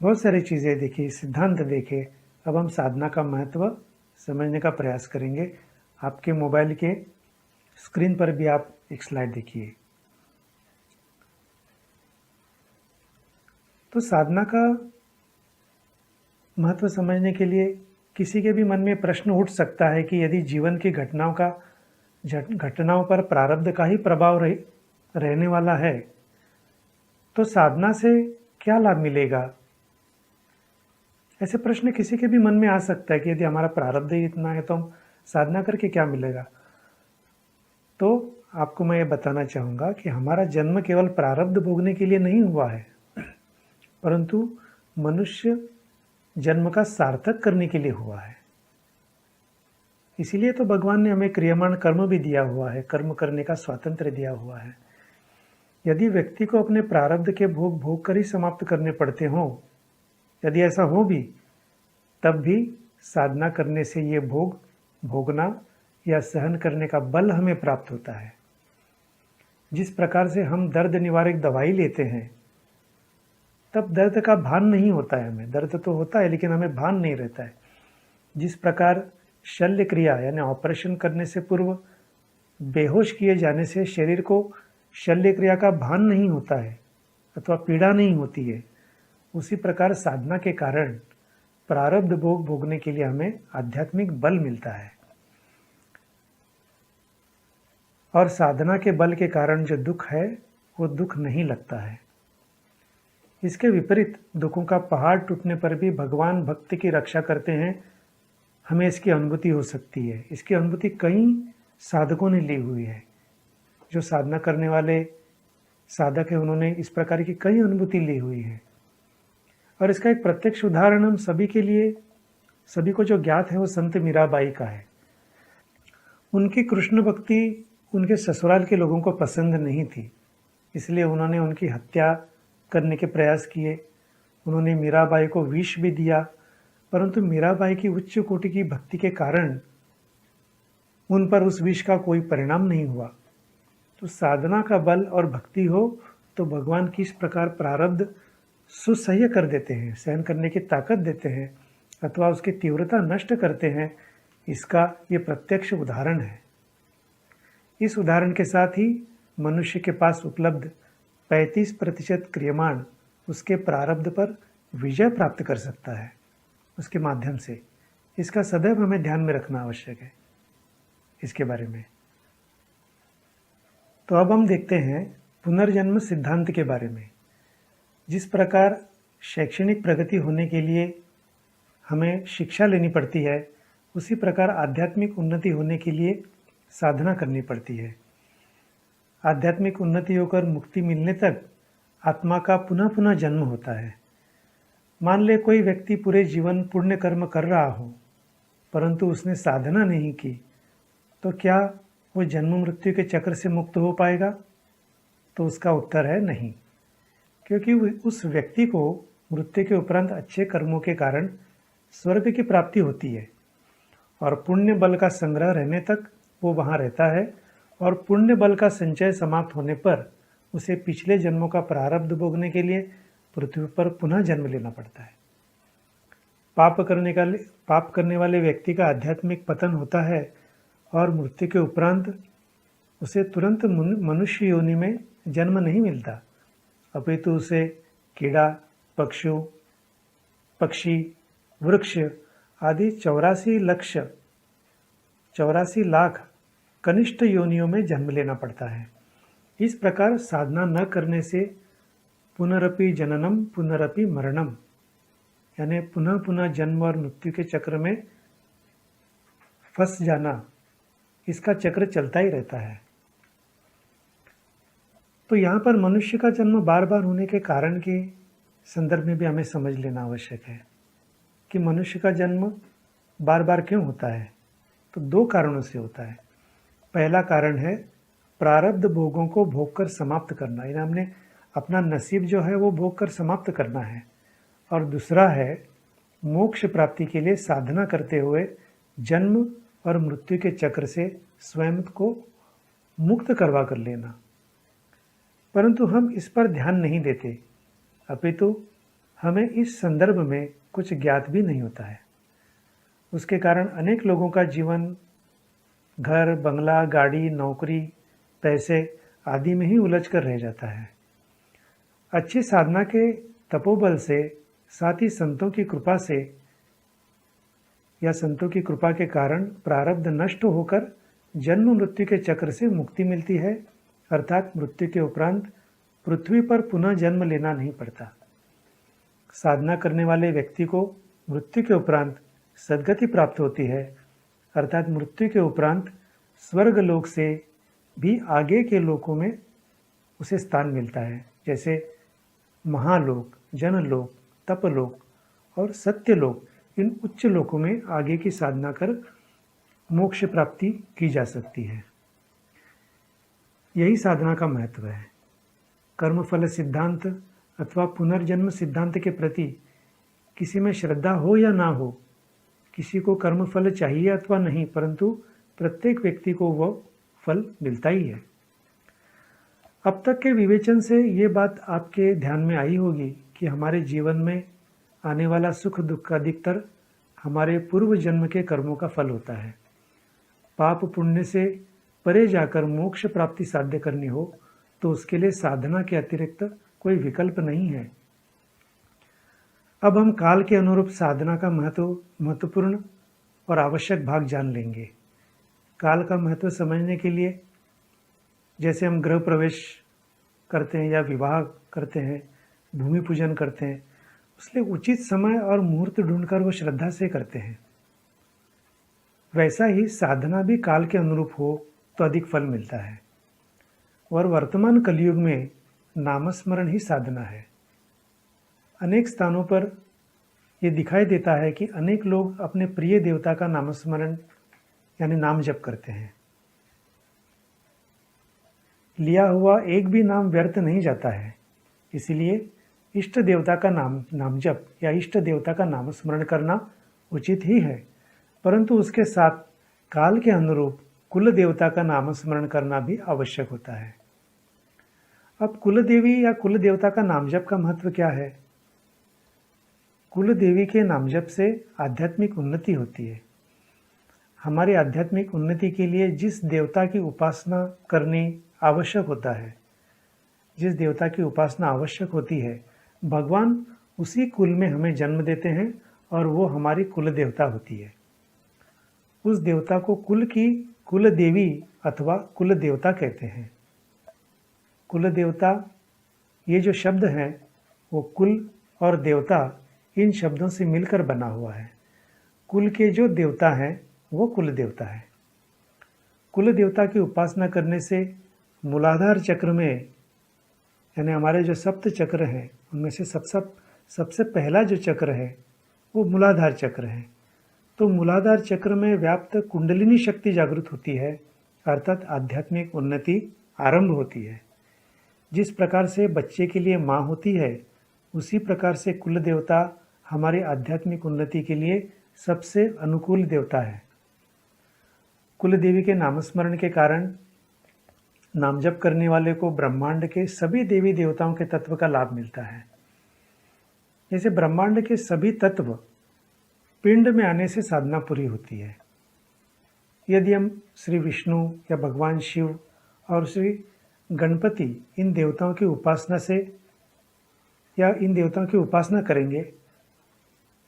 Speaker 2: बहुत सारी चीज़ें देखी, सिद्धांत देखे, अब हम साधना का महत्व समझने का प्रयास करेंगे। आपके मोबाइल के स्क्रीन पर भी आप एक स्लाइड देखिए। तो साधना का महत्व समझने के लिए किसी के भी मन में प्रश्न उठ सकता है कि यदि जीवन की घटनाओं पर प्रारब्ध का ही प्रभाव रहने वाला है, तो साधना से क्या लाभ मिलेगा। ऐसे प्रश्न किसी के भी मन में आ सकता है कि यदि हमारा प्रारब्ध ही इतना है तो हम साधना करके क्या मिलेगा। तो आपको मैं ये बताना चाहूँगा कि हमारा जन्म केवल प्रारब्ध भोगने के लिए नहीं हुआ है, परंतु मनुष्य जन्म का सार्थक करने के लिए हुआ है। इसीलिए तो भगवान ने हमें क्रियमाण कर्म भी दिया हुआ है, कर्म करने का स्वातंत्र्य दिया हुआ है। यदि व्यक्ति को अपने प्रारब्ध के भोग कर ही समाप्त करने पड़ते हों, यदि ऐसा हो भी, तब भी साधना करने से ये भोगना या सहन करने का बल हमें प्राप्त होता है। जिस प्रकार से हम दर्द निवारक दवाई लेते हैं, तब दर्द का भान नहीं होता है हमें। दर्द तो होता है लेकिन हमें भान नहीं रहता है। जिस प्रकार शल्य क्रिया यानी ऑपरेशन करने से पूर्व बेहोश किए जाने से शरीर को शल्य क्रिया का भान नहीं होता है अथवा पीड़ा नहीं होती है, उसी प्रकार साधना के कारण प्रारब्ध भोग भोगने के लिए हमें आध्यात्मिक बल मिलता है। और साधना के बल के कारण जो दुख है वो दुख नहीं लगता है। इसके विपरीत दुखों का पहाड़ टूटने पर भी भगवान भक्त की रक्षा करते हैं, हमें इसकी अनुभूति हो सकती है। इसकी अनुभूति कई साधकों ने ली हुई है। जो साधना करने वाले साधक हैं उन्होंने इस प्रकार की कई अनुभूति ली हुई है। और इसका एक प्रत्यक्ष उदाहरण हम सभी को जो ज्ञात है वो संत मीराबाई का है। उनकी कृष्ण भक्ति उनके ससुराल के लोगों को पसंद नहीं थी, इसलिए उन्होंने उनकी हत्या करने के प्रयास किए। उन्होंने मीराबाई को विष भी दिया, परंतु मीराबाई की उच्च कोटि की भक्ति के कारण उन पर उस विष का कोई परिणाम नहीं हुआ। तो साधना का बल और भक्ति हो तो भगवान किस प्रकार प्रारब्ध सुसह्य कर देते हैं, सहन करने की ताकत देते हैं अथवा उसकी तीव्रता नष्ट करते हैं, इसका ये प्रत्यक्ष उदाहरण है। इस उदाहरण के साथ ही मनुष्य के पास उपलब्ध 35% क्रियमाण उसके प्रारब्ध पर विजय प्राप्त कर सकता है उसके माध्यम से। इसका सदैव हमें ध्यान में रखना आवश्यक है इसके बारे में। तो अब हम देखते हैं पुनर्जन्म सिद्धांत के बारे में। जिस प्रकार शैक्षणिक प्रगति होने के लिए हमें शिक्षा लेनी पड़ती है, उसी प्रकार आध्यात्मिक उन्नति होने के लिए साधना करनी पड़ती है। आध्यात्मिक उन्नति होकर मुक्ति मिलने तक आत्मा का पुनः पुनः जन्म होता है। मान ले कोई व्यक्ति पूरे जीवन पुण्य कर्म कर रहा हो, परंतु उसने साधना नहीं की, तो क्या वो जन्म मृत्यु के चक्र से मुक्त हो पाएगा? तो उसका उत्तर है नहीं, क्योंकि उस व्यक्ति को मृत्यु के उपरांत अच्छे कर्मों के कारण स्वर्ग की प्राप्ति होती है और पुण्य बल का संग्रह रहने तक वो वहाँ रहता है, और पुण्य बल का संचय समाप्त होने पर उसे पिछले जन्मों का प्रारब्ध भोगने के लिए पृथ्वी पर पुनः जन्म लेना पड़ता है। पाप करने वाले व्यक्ति का आध्यात्मिक पतन होता है और मृत्यु के उपरांत उसे तुरंत मनुष्य योनि में जन्म नहीं मिलता, अपितु उसे कीड़ा, पक्षी, वृक्ष आदि 84 लाख कनिष्ठ योनियों में जन्म लेना पड़ता है। इस प्रकार साधना न करने से पुनरपि जननम पुनरपि मरणम, यानी पुनः पुनः जन्म और मृत्यु के चक्र में फंस जाना, इसका चक्र चलता ही रहता है। तो यहाँ पर मनुष्य का जन्म बार बार होने के कारण के संदर्भ में भी हमें समझ लेना आवश्यक है कि मनुष्य का जन्म बार बार क्यों होता है। तो 2 कारणों से होता है। पहला कारण है प्रारब्ध भोगों को भोग कर समाप्त करना, यानी हमने अपना नसीब जो है वो भोग कर समाप्त करना है। और दूसरा है मोक्ष प्राप्ति के लिए साधना करते हुए जन्म और मृत्यु के चक्र से स्वयं को मुक्त करवा कर लेना। परंतु हम इस पर ध्यान नहीं देते, अपितु हमें इस संदर्भ में कुछ ज्ञात भी नहीं होता है। उसके कारण अनेक लोगों का जीवन घर, बंगला, गाड़ी, नौकरी, पैसे आदि में ही उलझ कर रह जाता है। अच्छी साधना के तपोबल से, साथ ही संतों की कृपा से या संतों की कृपा के कारण प्रारब्ध नष्ट होकर जन्म मृत्यु के चक्र से मुक्ति मिलती है, अर्थात मृत्यु के उपरांत पृथ्वी पर पुनः जन्म लेना नहीं पड़ता। साधना करने वाले व्यक्ति को मृत्यु के उपरांत सद्गति प्राप्त होती है, अर्थात मृत्यु के उपरांत स्वर्ग लोक से भी आगे के लोकों में उसे स्थान मिलता है, जैसे महालोक, जनलोक, तपलोक और सत्यलोक। इन उच्च लोकों में आगे की साधना कर मोक्ष प्राप्ति की जा सकती है। यही साधना का महत्व है। कर्मफल सिद्धांत अथवा पुनर्जन्म सिद्धांत के प्रति किसी में श्रद्धा हो या ना हो, किसी को कर्मफल चाहिए अथवा नहीं, परंतु प्रत्येक व्यक्ति को वह फल मिलता ही है। अब तक के विवेचन से ये बात आपके ध्यान में आई होगी कि हमारे जीवन में आने वाला सुख दुख का अधिकतर हमारे पूर्व जन्म के कर्मों का फल होता है। पाप पुण्य से परे जाकर मोक्ष प्राप्ति साध्य करनी हो तो उसके लिए साधना के अतिरिक्त कोई विकल्प नहीं है। अब हम काल के अनुरूप साधना का महत्वपूर्ण और आवश्यक भाग जान लेंगे। काल का महत्व समझने के लिए जैसे हम गृह प्रवेश करते हैं या विवाह करते हैं, भूमि पूजन करते हैं, उसलिए उचित समय और मुहूर्त ढूंढकर वो श्रद्धा से करते हैं। वैसा ही साधना भी काल के अनुरूप हो तो अधिक फल मिलता है। और वर्तमान कलयुग में नामस्मरण ही साधना है। अनेक स्थानों पर ये दिखाई देता है कि अनेक लोग अपने प्रिय देवता का नामस्मरण यानी नाम जप करते हैं। लिया हुआ एक भी नाम व्यर्थ नहीं जाता है, इसलिए इष्ट देवता का नाम जप या इष्ट देवता का नाम स्मरण करना उचित ही है, परंतु उसके साथ काल के अनुरूप कुल देवता का नाम स्मरण करना भी आवश्यक होता है। अब कुल देवी या कुल देवता का नाम जप का महत्व क्या है? कुल देवी के नाम जप से आध्यात्मिक उन्नति होती है। हमारी आध्यात्मिक उन्नति के लिए जिस देवता की उपासना करनी आवश्यक होता है, जिस देवता की उपासना आवश्यक होती है, भगवान उसी कुल में हमें जन्म देते हैं और वो हमारी कुल देवता होती है। उस देवता को कुल की कुल देवी अथवा कुल देवता कहते हैं। कुल देवता ये जो शब्द है वो कुल और देवता इन शब्दों से मिलकर बना हुआ है। कुल के जो देवता हैं वो कुल देवता है। कुल देवता की उपासना करने से मूलाधार चक्र में यानी हमारे जो सप्त चक्र हैं उनमें से सबसे पहला जो चक्र है वो मूलाधार चक्र है। तो मूलाधार चक्र में व्याप्त कुंडलिनी शक्ति जागृत होती है, अर्थात आध्यात्मिक उन्नति आरंभ होती है। जिस प्रकार से बच्चे के लिए माँ होती है, उसी प्रकार से कुल देवता हमारी आध्यात्मिक उन्नति के लिए सबसे अनुकूल देवता है। कुल देवी के नामस्मरण के कारण नाम जप करने वाले को ब्रह्मांड के सभी देवी देवताओं के तत्व का लाभ मिलता है। जैसे ब्रह्मांड के सभी तत्व पिंड में आने से साधना पूरी होती है। यदि हम श्री विष्णु या भगवान शिव और श्री गणपति इन देवताओं की उपासना से या इन देवताओं की उपासना करेंगे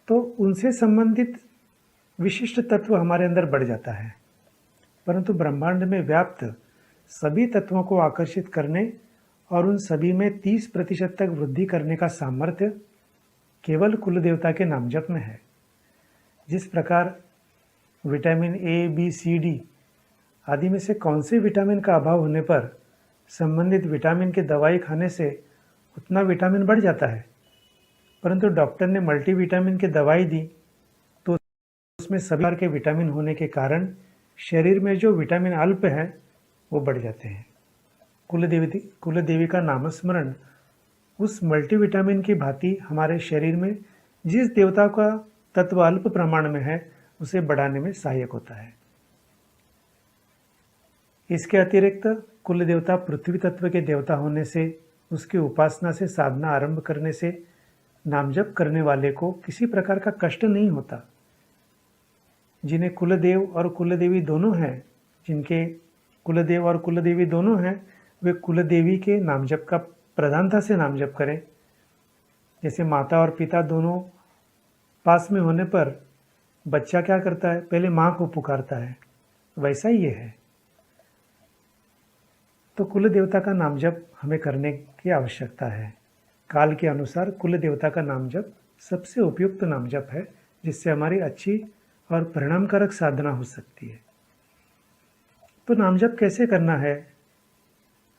Speaker 2: तो उनसे संबंधित विशिष्ट तत्व हमारे अंदर बढ़ जाता है। परंतु ब्रह्मांड में व्याप्त सभी तत्वों को आकर्षित करने और उन सभी में 30% तक वृद्धि करने का सामर्थ्य केवल कुल देवता के नाम जप में है। जिस प्रकार vitamin A, B, C, D आदि में से कौन से विटामिन का अभाव होने पर संबंधित विटामिन की दवाई खाने से उतना विटामिन बढ़ जाता है, परंतु डॉक्टर ने मल्टीविटामिन की दवाई दी तो उसमें सभी प्रकार के विटामिन होने के कारण शरीर में जो विटामिन अल्प है वो बढ़ जाते हैं। कुल देवी का नामस्मरण उस मल्टीविटामिन की भांति हमारे शरीर में जिस देवता का तत्व अल्प प्रमाण में है उसे बढ़ाने में सहायक होता है। इसके अतिरिक्त कुल देवता पृथ्वी तत्व के देवता होने से उसकी उपासना से साधना आरंभ करने से नामजप करने वाले को किसी प्रकार का कष्ट नहीं होता। जिन्हें कुलदेव और कुलदेवी दोनों हैं, जिनके कुलदेव और कुलदेवी दोनों हैं, वे कुलदेवी के नामजप का प्रधानता से नामजप करें। जैसे माता और पिता दोनों पास में होने पर बच्चा क्या करता है, पहले माँ को पुकारता है, वैसा ही ये है। तो कुल देवता का नाम जप हमें करने की आवश्यकता है। काल के अनुसार कुल देवता का नाम जप सबसे उपयुक्त नाम जप है, जिससे हमारी अच्छी और परिणामकारक साधना हो सकती है। तो नाम जप कैसे करना है?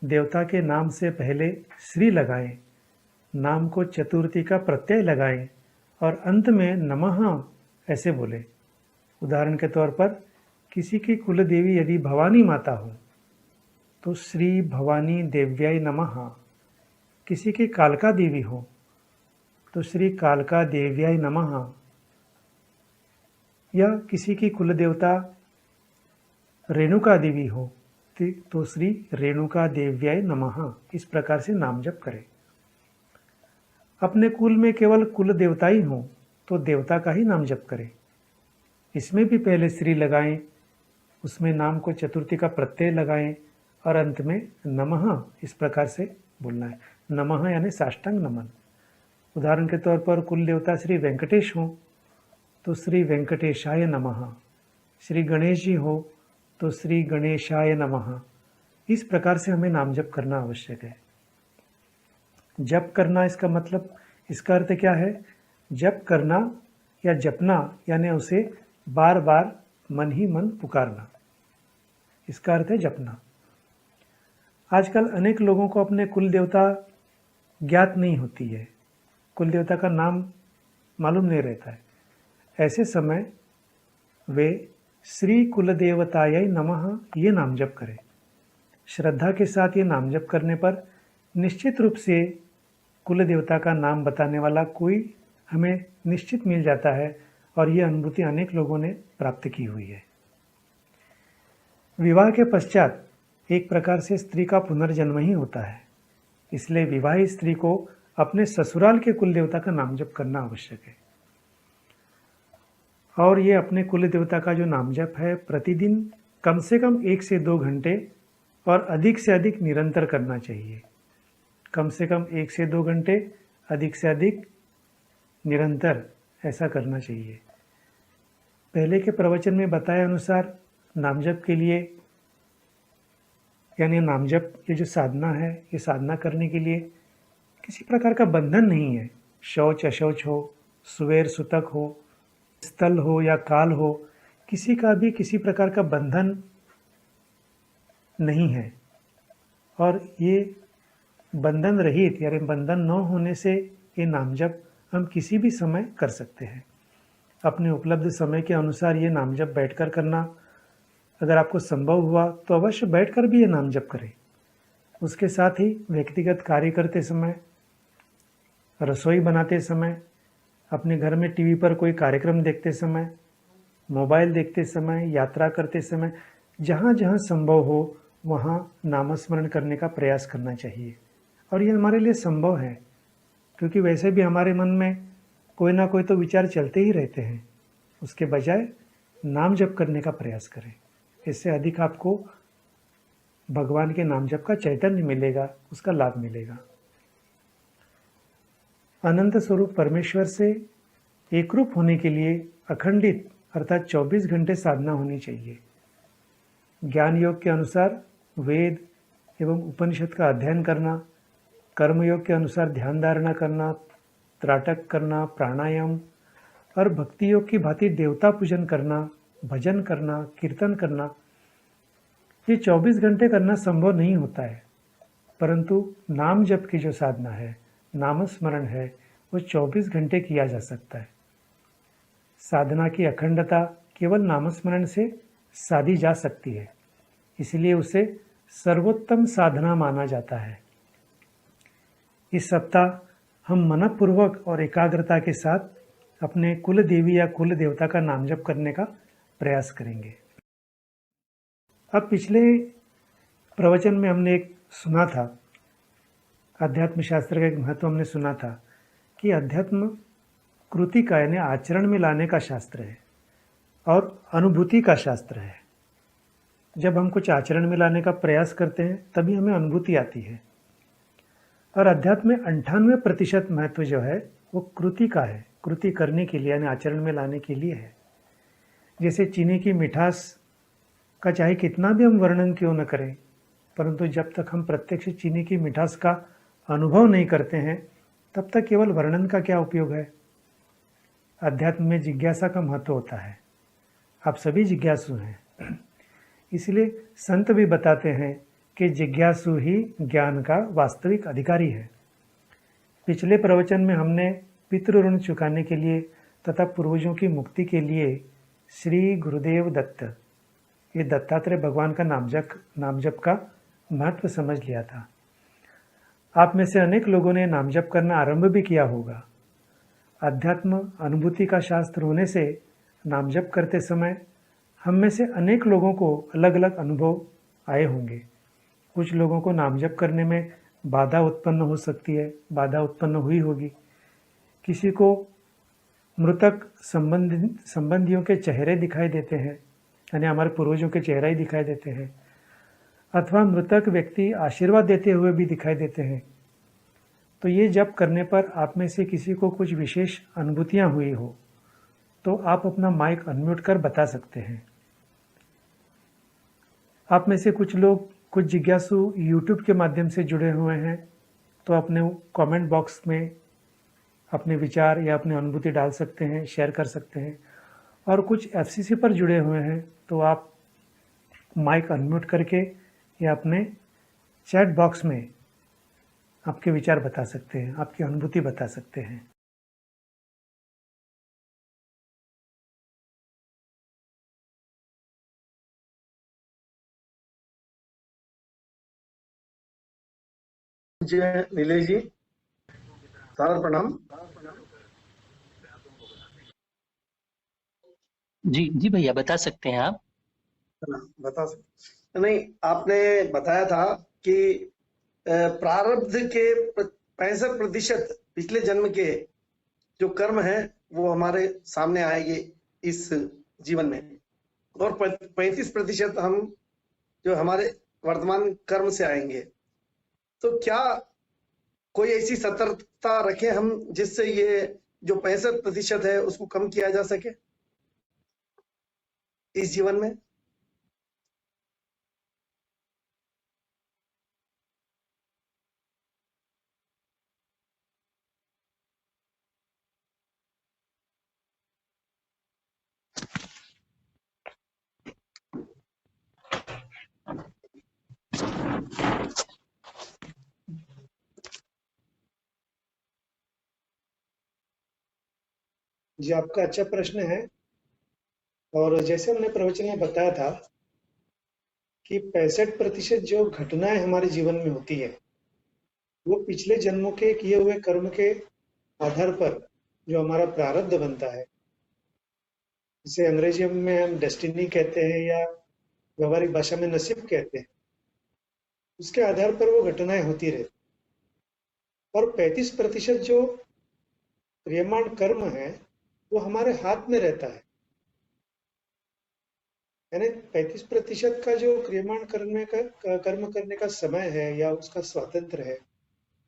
Speaker 2: देवता के नाम से पहले श्री लगाएं, नाम को चतुर्थी का प्रत्यय लगाएं और अंत में नमः ऐसे बोले। उदाहरण के तौर पर किसी की कुल देवी यदि भवानी माता हो तो श्री भवानी देव्याय नमः। किसी की कालका देवी हो तो श्री कालका देव्याय नमः। या किसी की कुल देवता रेणुका देवी हो तो श्री रेणुका देव्याय नमः। इस प्रकार से नाम जप करें। अपने कुल में केवल कुल देवता ही हो तो देवता का ही नाम जप करें। इसमें भी पहले श्री लगाएं, उसमें नाम को चतुर्थी का प्रत्यय लगाएं और अंत में नमः इस प्रकार से बोलना है। नमः यानी साष्टांग नमन। उदाहरण के तौर पर कुल देवता श्री वेंकटेश हो तो श्री वेंकटेशाय नमः। श्री गणेश जी हो तो श्री गणेशाय नमः। इस प्रकार से हमें नाम जप करना आवश्यक है। जप करना, इसका मतलब, इसका अर्थ क्या है? जप करना या जपना यानी उसे बार बार मन ही मन पुकारना, इसका अर्थ है जपना। आजकल अनेक लोगों को अपने कुल देवता ज्ञात नहीं होती है, कुल देवता का नाम मालूम नहीं रहता है। ऐसे समय वे श्री कुल देवताय नमः ये नाम जप करें। श्रद्धा के साथ ये नाम जप करने पर निश्चित रूप से कुल देवता का नाम बताने वाला कोई हमें निश्चित मिल जाता है और ये अनुभूति अनेक लोगों ने प्राप्त की हुई है। विवाह के पश्चात एक प्रकार से स्त्री का पुनर्जन्म ही होता है, इसलिए विवाहित स्त्री को अपने ससुराल के कुल देवता का नाम जप करना आवश्यक है। और ये अपने कुल देवता का जो नाम जप है प्रतिदिन कम से कम 1 से 2 घंटे और अधिक से अधिक निरंतर करना चाहिए। कम से कम 1 से 2 घंटे, अधिक से अधिक निरंतर ऐसा करना चाहिए। पहले के प्रवचन में बताए अनुसार नाम जप के लिए, यानी नाम जप ये जो साधना है, ये साधना करने के लिए किसी प्रकार का बंधन नहीं है। शौच अशौच हो, सुवेर सुतक हो, स्थल हो या काल हो, किसी का भी किसी प्रकार का बंधन नहीं है। और ये बंधन रहित यानी बंधन न होने से ये नाम जप हम किसी भी समय कर सकते हैं। अपने उपलब्ध समय के अनुसार ये नाम जप बैठकर करना, अगर आपको संभव हुआ तो अवश्य बैठकर भी ये नाम जप करें। उसके साथ ही व्यक्तिगत कार्य करते समय, रसोई बनाते समय, अपने घर में टीवी पर कोई कार्यक्रम देखते समय, मोबाइल देखते समय, यात्रा करते समय, जहाँ जहाँ संभव हो वहाँ नामस्मरण करने का प्रयास करना चाहिए। और ये हमारे लिए संभव है, क्योंकि वैसे भी हमारे मन में कोई ना कोई तो विचार चलते ही रहते हैं। उसके बजाय नाम जप करने का प्रयास करें। इससे अधिक आपको भगवान के नाम जप का चैतन्य मिलेगा, उसका लाभ मिलेगा। अनंत स्वरूप परमेश्वर से एकरूप होने के लिए अखंडित अर्थात 24 घंटे साधना होनी चाहिए। ज्ञान योग के अनुसार वेद एवं उपनिषद का अध्ययन करना, कर्मयोग के अनुसार ध्यान धारणा करना, त्राटक करना, प्राणायाम और भक्ति योग की भांति देवता पूजन करना, भजन करना, कीर्तन करना, ये 24 घंटे करना संभव नहीं होता है, परंतु नाम जप की जो साधना है, नामस्मरण है, वो 24 घंटे किया जा सकता है। साधना की अखंडता केवल नामस्मरण से साधी जा सकती है, इसलिए उसे सर्वोत्तम साधना माना जाता है। इस सप्ताह हम मनपूर्वक और एकाग्रता के साथ अपने कुल देवी या कुल देवता का नाम जप करने का प्रयास करेंगे। अब पिछले प्रवचन में हमने एक सुना था, अध्यात्म शास्त्र का एक महत्व हमने सुना था कि अध्यात्म कृति का यानी आचरण में लाने का शास्त्र है और अनुभूति का शास्त्र है। जब हम कुछ आचरण में लाने का प्रयास करते हैं तभी हमें अनुभूति आती है। और अध्यात्म में 98% महत्व जो है वो कृति का है, कृति करने के लिए यानी आचरण में लाने के लिए है। जैसे चीनी की मिठास का चाहे कितना भी हम वर्णन क्यों न करें, परंतु जब तक हम प्रत्यक्ष चीनी की मिठास का अनुभव नहीं करते हैं तब तक केवल वर्णन का क्या उपयोग है। अध्यात्म में जिज्ञासा का महत्व होता है। आप सभी जिज्ञासु हैं, इसलिए संत भी बताते हैं कि जिज्ञासु ही ज्ञान का वास्तविक अधिकारी है। पिछले प्रवचन में हमने पितृ ऋण चुकाने के लिए तथा पूर्वजों की मुक्ति के लिए श्री गुरुदेव दत्त, ये दत्तात्रेय भगवान का नाम जप का महत्व समझ लिया था। आप में से अनेक लोगों ने नाम जप करना आरंभ भी किया होगा। अध्यात्म अनुभूति का शास्त्र होने से नाम जप करते समय हम में से अनेक लोगों को अलग अलग अनुभव आए होंगे। कुछ लोगों को नाम जप करने में बाधा उत्पन्न हो सकती है, बाधा उत्पन्न हुई होगी। किसी को मृतक संबंधियों के चेहरे दिखाई देते हैं, यानी हमारे पूर्वजों के चेहरे ही दिखाई देते हैं, अथवा मृतक व्यक्ति आशीर्वाद देते हुए भी दिखाई देते हैं। तो ये जप करने पर आप में से किसी को कुछ विशेष अनुभूतियाँ हुई हो तो आप अपना माइक अनम्यूट कर बता सकते हैं। आप में से कुछ लोग, कुछ जिज्ञासु यूट्यूब के माध्यम से जुड़े हुए हैं तो अपने कमेंट बॉक्स में अपने विचार या अपनी अनुभूति डाल सकते हैं, शेयर कर सकते हैं। और कुछ एफसीसी पर जुड़े हुए हैं तो आप माइक अनम्यूट करके या अपने चैट बॉक्स में आपके विचार बता सकते हैं, आपकी अनुभूति बता सकते हैं।
Speaker 3: जय नीलेश जी, सादर प्रणाम।
Speaker 1: जी जी भैया, बता सकते हैं आप।
Speaker 3: बता सकते नहीं, आपने बताया था कि प्रारब्ध के 65% पिछले जन्म के जो कर्म है वो हमारे सामने आएंगे इस जीवन में, और 35% हम जो हमारे वर्तमान कर्म से आएंगे। तो क्या कोई ऐसी सतर्कता रखें हम जिससे ये जो 65% है उसको कम किया जा सके इस जीवन में?
Speaker 2: जी, आपका अच्छा प्रश्न है। और जैसे हमने प्रवचन में बताया था कि 65% जो घटनाएं हमारे जीवन में होती है वो पिछले जन्मों के किए हुए कर्म के आधार पर जो हमारा प्रारब्ध बनता है, जिसे अंग्रेजी में हम डेस्टिनी कहते हैं या व्यवहारिक भाषा में नसीब कहते हैं, उसके आधार पर वो घटनाएं होती रहती। और 35% जो क्रियमाण कर्म है वो हमारे हाथ में रहता है, यानी 35% का जो क्रियमाण कर्म करने का समय है या उसका स्वातंत्र है,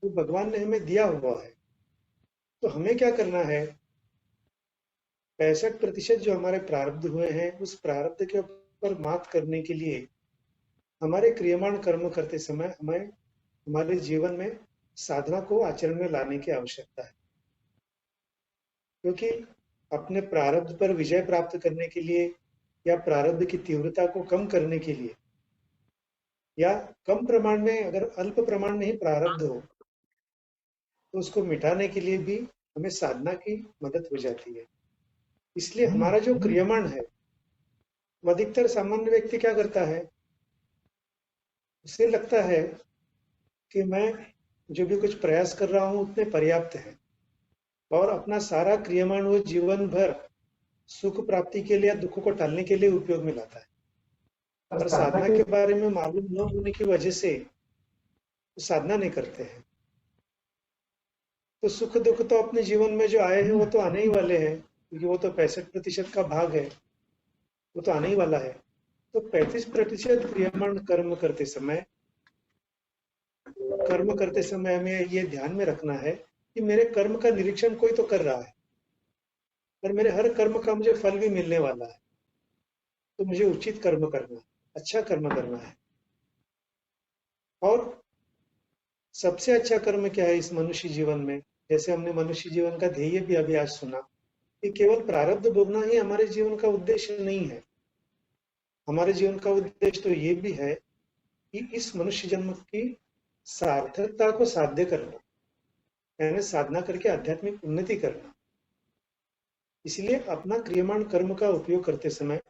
Speaker 2: वो भगवान ने हमें दिया हुआ है। तो हमें क्या करना है, 65% जो हमारे प्रारब्ध हुए हैं, उस प्रारब्ध के ऊपर मात करने के लिए हमारे क्रियमाण कर्म करते समय हमें हमारे जीवन में साधना को आचरण में लाने की आवश्यकता है। क्योंकि अपने प्रारब्ध पर विजय प्राप्त करने के लिए या प्रारब्ध की तीव्रता को कम करने के लिए या कम प्रमाण में, अगर अल्प प्रमाण में ही प्रारब्ध हो तो उसको मिटाने के लिए भी हमें साधना की मदद हो जाती है। इसलिए हमारा जो क्रियमाण है, वो अधिकतर सामान्य व्यक्ति क्या करता है, उसे लगता है कि मैं जो भी कुछ प्रयास कर रहा हूँ उतने पर्याप्त है और अपना सारा क्रियमाण वो जीवन भर सुख प्राप्ति के लिए, दुख को टालने के लिए उपयोग में लाता है। और साधना के बारे में मालूम न होने की वजह से साधना नहीं करते हैं। तो सुख दुख तो अपने जीवन में जो आए हैं वो तो आने ही वाले हैं, क्योंकि वो तो 65% का भाग है, वो तो आने ही वाला है। तो 35% क्रियमाण कर्म करते समय हमें ये ध्यान में रखना है कि मेरे कर्म का निरीक्षण कोई तो कर रहा है और मेरे हर कर्म का मुझे फल भी मिलने वाला है। तो मुझे उचित कर्म करना है, अच्छा कर्म करना है। और सबसे अच्छा कर्म क्या है इस मनुष्य जीवन में, जैसे हमने मनुष्य जीवन का ध्येय भी अभी आज सुना कि केवल प्रारब्ध भोगना ही हमारे जीवन का उद्देश्य नहीं है। हमारे जीवन का उद्देश्य तो ये भी है कि इस मनुष्य जन्म की सार्थकता को साध्य करना, यानी साधना करके आध्यात्मिक उन्नति करना। इसलिए अपना क्रियमाण कर्म का उपयोग करते समय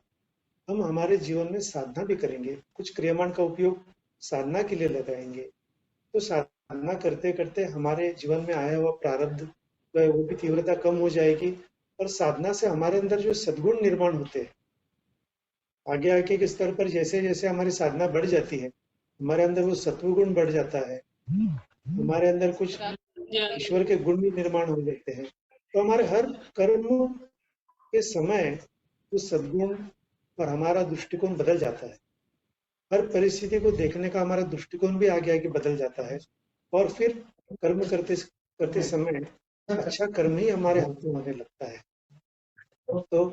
Speaker 2: हम हमारे जीवन में साधना भी करेंगे, कुछ क्रियमाण का उपयोग साधना के लिए लगाएंगे। तो साधना करते करते हमारे जीवन में आया हुआ प्रारब्ध जो है वो भी तीव्रता कम हो जाएगी और साधना से हमारे अंदर जो सद्गुण निर्माण होते हैं, आगे आगे के स्तर पर जैसे जैसे हमारी साधना बढ़ जाती है, हमारे अंदर वो सत्व गुण बढ़ जाता है, हमारे अंदर कुछ ईश्वर के गुण भी निर्माण हो जाते हैं। तो हमारे हर कर्म के समय वो सद्गुण और हमारा दृष्टिकोण बदल जाता है। हर परिस्थिति को देखने का हमारा दृष्टिकोण भी आगे आगे बदल जाता है और फिर कर्म करते करते समय अच्छा कर्म ही हमारे हाथ में होने लगता है। तो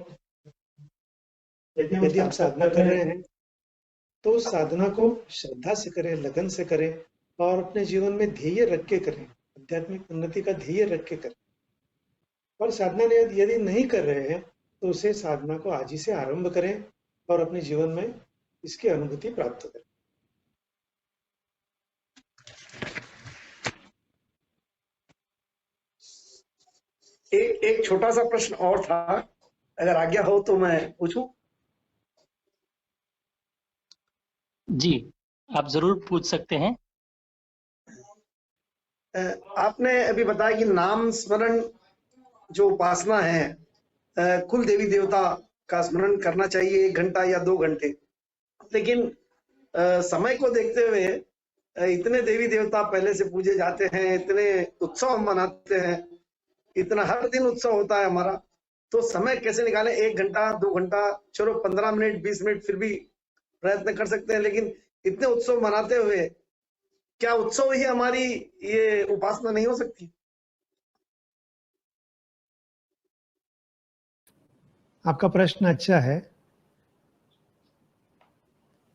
Speaker 2: यदि हम साधना कर रहे हैं तो उस साधना को श्रद्धा से करें, लगन से करें और अपने जीवन में ध्येय रख के करें, आध्यात्मिक उन्नति का ध्येय रख के करें। और साधना यदि नहीं कर रहे हैं तो उसे साधना को आज ही से आरंभ करें और अपने जीवन में इसकी अनुभूति प्राप्त करें।
Speaker 3: एक छोटा सा प्रश्न और था, अगर आज्ञा हो तो मैं पूछूं?
Speaker 1: जी, आप जरूर पूछ सकते हैं।
Speaker 3: आपने अभी बताया कि नाम स्मरण जो उपासना है, कुल देवी देवता का स्मरण करना चाहिए 1 घंटा या 2 घंटे, लेकिन समय को देखते हुए इतने देवी देवता पहले से पूजे जाते हैं, इतने उत्सव हम मनाते हैं, इतना हर दिन उत्सव होता है हमारा, तो समय कैसे निकालें? 1 घंटा 2 घंटा, चलो 15 मिनट 20 मिनट फिर भी प्रयत्न कर सकते हैं, लेकिन इतने उत्सव मनाते हुए क्या उत्सव ही हमारी ये उपासना नहीं हो सकती?
Speaker 2: आपका प्रश्न अच्छा है।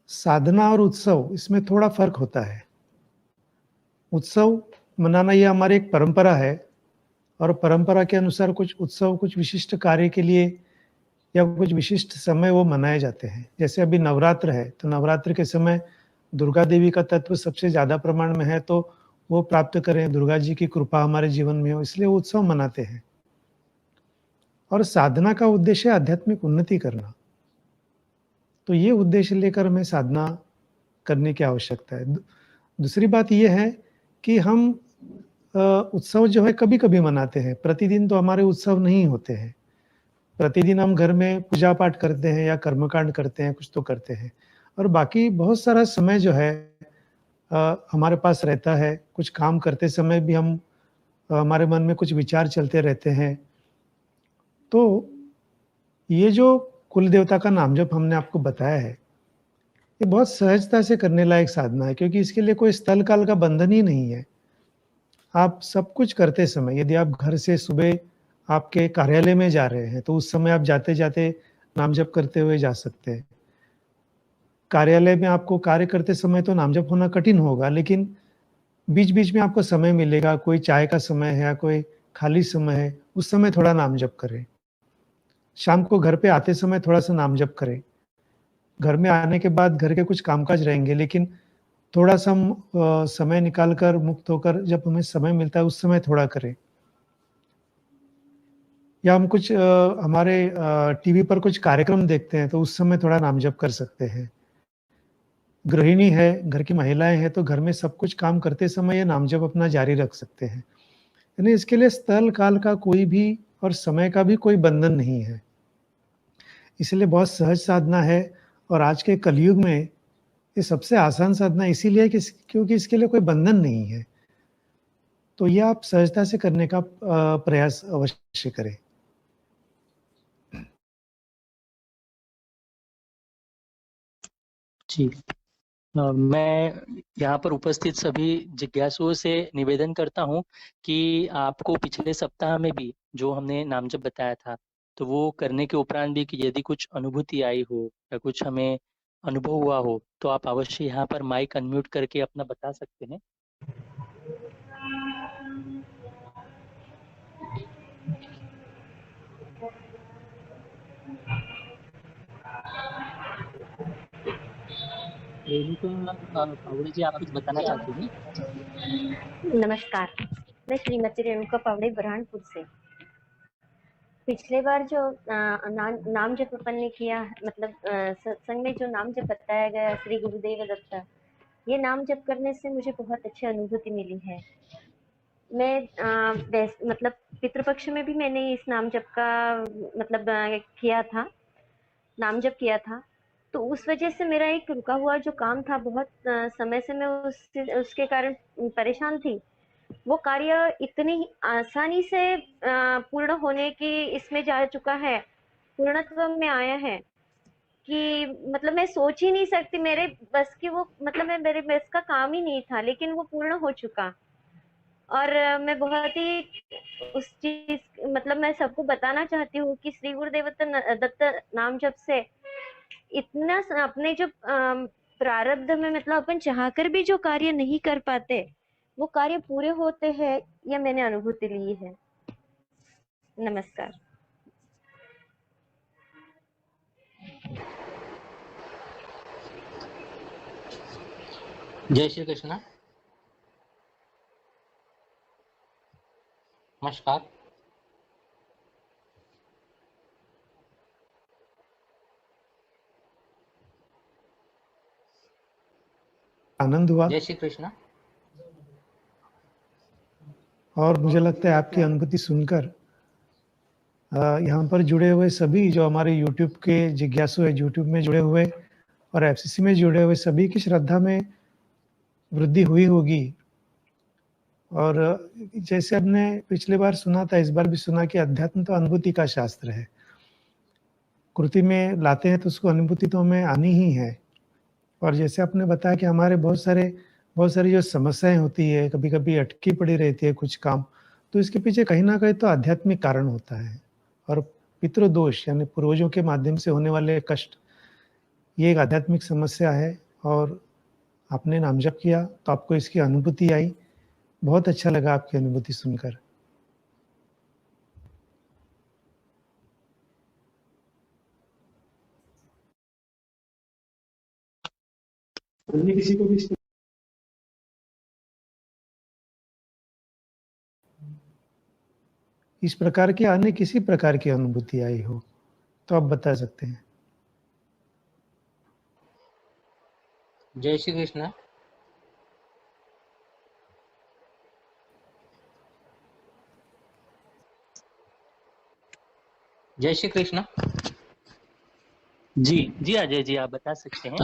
Speaker 2: साधना और उत्सव, इसमें थोड़ा फर्क होता है। उत्सव मनाना ये हमारी एक परंपरा है और परंपरा के अनुसार कुछ उत्सव कुछ विशिष्ट कार्य के लिए या कुछ विशिष्ट समय वो मनाए जाते हैं। जैसे अभी नवरात्र है तो नवरात्र के समय दुर्गा देवी का तत्व सबसे ज़्यादा प्रमाण में है, तो वो प्राप्त करें, दुर्गा जी की कृपा हमारे जीवन में हो, इसलिए वो उत्सव मनाते हैं। और साधना का उद्देश्य है आध्यात्मिक उन्नति करना, तो ये उद्देश्य लेकर हमें साधना करने की आवश्यकता है। दूसरी बात ये है कि हम उत्सव जो है कभी कभी मनाते हैं, प्रतिदिन तो हमारे उत्सव नहीं होते हैं। प्रतिदिन हम घर में पूजा पाठ करते हैं या कर्मकांड करते हैं, कुछ तो करते हैं, और बाकी बहुत सारा समय जो है हमारे पास रहता है। कुछ काम करते समय भी हम हमारे मन में कुछ विचार चलते रहते हैं। तो ये जो कुल देवता का नाम जप हमने आपको बताया है, ये बहुत सहजता से करने लायक साधना है, क्योंकि इसके लिए कोई स्थल काल का बंधन ही नहीं है। आप सब कुछ करते समय, यदि आप घर से सुबह आपके कार्यालय में जा रहे हैं, तो उस समय आप जाते-जाते नाम जप करते हुए जा सकते हैं। कार्यालय में आपको कार्य करते समय तो नाम जप होना कठिन होगा, लेकिन बीच-बीच में आपको समय मिलेगा, कोई चाय का समय है या कोई खाली समय है, उस समय थोड़ा नाम जप करें। शाम को घर पे आते समय थोड़ा-सा नाम जप करें। घर में आने के बाद घर के कुछ कामकाज रहेंगे, लेकिन थोड़ा-सा समय निकाल कर, मुक्त होकर जब हमें समय मिलता है, उस समय थोड़ा करें। या हम कुछ हमारे टीवी पर कुछ कार्यक्रम देखते हैं, तो उस समय थोड़ा नाम जप कर सकते हैं। गृहिणी है, घर की महिलाएँ हैं, तो घर में सब कुछ काम करते समय ये नाम जप अपना जारी रख सकते हैं। यानी इसके लिए स्थल, काल का कोई भी और समय का भी कोई बंधन नहीं है। इसलिए बहुत सहज साधना है, और आज के कलयुग में ये सबसे आसान साधना इसीलिए है कि क्योंकि इसके लिए कोई बंधन नहीं है। तो ये आप सहजता से करने का प्रयास अवश्य करें।
Speaker 1: जी। मैं यहाँ पर उपस्थित सभी जिज्ञासुओं से निवेदन करता हूँ कि आपको पिछले सप्ताह में भी जो हमने नाम जप बताया था, तो वो करने के उपरांत भी कि यदि कुछ अनुभूति आई हो या कुछ हमें अनुभव हुआ हो, तो आप अवश्य यहाँ पर माइक अनम्यूट करके अपना बता सकते हैं। रेणुका पावड़े जी, आप कुछ बताना चाहते हैं?
Speaker 4: नमस्कार, मैं श्रीमती रेणुका पावड़े बुरहानपुर से। पिछले बार जो नाम जप अपन ने किया, मतलब सत्संग में जो नाम जप बताया गया श्री गुरुदेव दत्ता, ये नाम जप करने से मुझे बहुत अच्छी अनुभूति मिली है। मैं मतलब पितृपक्ष में भी मैंने इस नाम जप का मतलब किया था, नाम जप किया था। तो उस वजह से मेरा एक रुका हुआ जो काम था, बहुत समय से मैं उसके कारण परेशान थी, वो कार्य इतनी आसानी से पूर्ण होने की इसमें जा चुका है, पूर्णत्व में आया है कि मतलब मैं सोच ही नहीं सकती, मेरे बस की वो मतलब मेरे बस का काम ही नहीं था, लेकिन वो पूर्ण हो चुका। और मैं बहुत ही उस चीज मतलब मैं सबको बताना चाहती हूँ कि श्री गुरुदेव दत्त नाम जप से इतना अपने जो प्रारब्ध में मतलब अपन चाहकर भी जो कार्य नहीं कर पाते, वो कार्य पूरे होते हैं, यह मैंने अनुभूति ली है। नमस्कार।
Speaker 5: जय श्री कृष्ण। नमस्कार।
Speaker 2: आनंद हुआ,
Speaker 5: जय श्री कृष्ण।
Speaker 2: और मुझे लगता है आपकी अनुभूति सुनकर यहाँ पर जुड़े हुए सभी जो हमारे यूट्यूब के जिज्ञासु है, यूट्यूब में जुड़े हुए और एफसीसी में जुड़े हुए सभी की श्रद्धा में वृद्धि हुई होगी। और जैसे हमने पिछले बार सुना था, इस बार भी सुना कि अध्यात्म तो अनुभूति का शास्त्र है। कृति में लाते हैं तो उसको अनुभूति तो हमें आनी ही है। और जैसे आपने बताया कि हमारे बहुत सारी जो समस्याएं होती है, कभी कभी अटकी पड़ी रहती है कुछ काम, तो इसके पीछे कहीं ना कहीं तो आध्यात्मिक कारण होता है। और पितृदोष यानी पूर्वजों के माध्यम से होने वाले कष्ट, ये एक आध्यात्मिक समस्या है। और आपने नाम जप किया तो आपको इसकी अनुभूति आई, बहुत अच्छा लगा आपकी अनुभूति सुनकर। अन्य किसी को भी इस प्रकार की अन्य किसी प्रकार की अनुभूति आई हो तो आप बता सकते हैं।
Speaker 5: जय श्री कृष्ण। जय श्री कृष्ण।
Speaker 1: जी जी अजय जी, आप बता सकते हैं।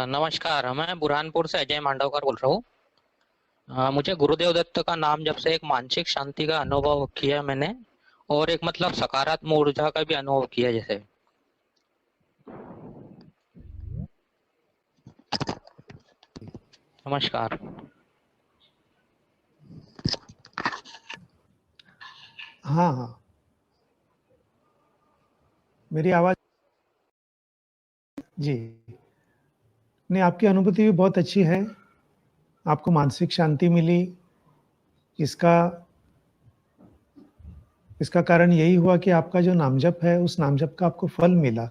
Speaker 5: नमस्कार, मैं बुरहानपुर से अजय मांडवकर बोल रहा हूँ। मुझे गुरुदेव दत्त का नाम जब से एक मानसिक शांति का अनुभव किया मैंने, और एक मतलब सकारात्मक ऊर्जा का भी अनुभव किया जैसे। नमस्कार।
Speaker 2: हाँ हाँ, मेरी आवाज़ जी। नहीं, आपकी अनुभूति भी बहुत अच्छी है। आपको मानसिक शांति मिली। इसका इसका कारण यही हुआ कि आपका जो नाम जप है, उस नाम जप का आपको फल मिला।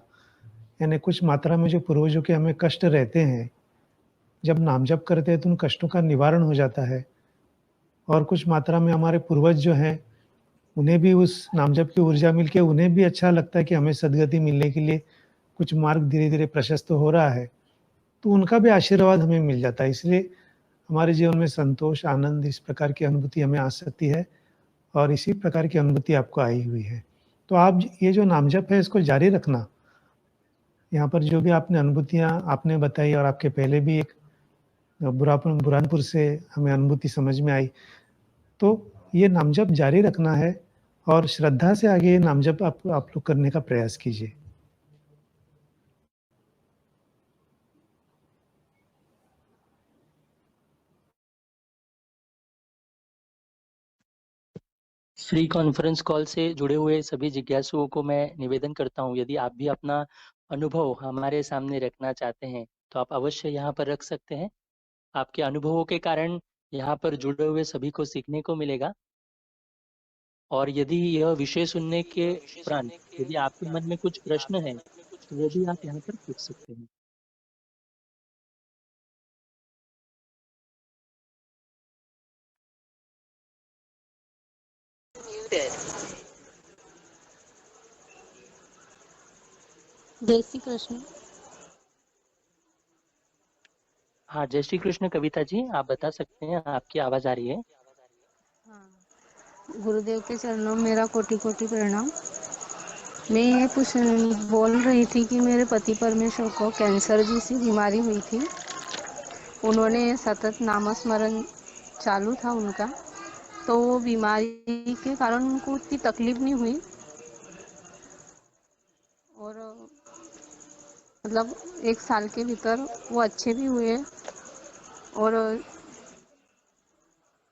Speaker 2: यानी कुछ मात्रा में जो पूर्वजों के हमें कष्ट रहते हैं, जब नाम जप करते हैं तो उन कष्टों का निवारण हो जाता है। और कुछ मात्रा में हमारे पूर्वज जो हैं, उन्हें भी उस नाम जप की ऊर्जा मिल के उन्हें भी अच्छा लगता है कि हमें सद्गति मिलने के लिए कुछ मार्ग धीरे-धीरे प्रशस्त हो रहा है। तो उनका भी आशीर्वाद हमें मिल जाता है। इसलिए हमारे जीवन में संतोष, आनंद इस प्रकार की अनुभूति हमें आ सकती है और इसी प्रकार की अनुभूति आपको आई हुई है। तो आप ये जो नाम जप है इसको जारी रखना। यहाँ पर जो भी आपने अनुभूतियाँ आपने बताई और आपके पहले भी एक बुरहानपुर से हमें अनुभूति समझ में आई। तो ये नाम जप जारी रखना है और श्रद्धा से आगे ये नाम जप आप लोग करने का प्रयास कीजिए।
Speaker 1: फ्री कॉन्फ्रेंस कॉल से जुड़े हुए सभी जिज्ञासुओं को मैं निवेदन करता हूँ, यदि आप भी अपना अनुभव हमारे सामने रखना चाहते हैं तो आप अवश्य यहाँ पर रख सकते हैं। आपके अनुभवों के कारण यहाँ पर जुड़े हुए सभी को सीखने को मिलेगा। और यदि यह विषय सुनने के उपरांत यदि आपके मन में कुछ प्रश्न है तो वो भी आप यहाँ पर पूछ सकते हैं।
Speaker 6: जय श्री कृष्ण।
Speaker 1: हाँ, जय श्री कृष्ण कविता जी, आप बता सकते हैं, आपकी आवाज आ रही है।
Speaker 6: गुरुदेव के चरणों में मेरा कोटि कोटि प्रणाम। मैं ये बोल रही थी कि मेरे पति परमेश्वर को कैंसर जैसी बीमारी हुई थी। उन्होंने सतत नामस्मरण चालू था उनका, तो वो बीमारी के कारण उनको उतनी तकलीफ नहीं हुई और मतलब 1 साल के भीतर वो अच्छे भी हुए और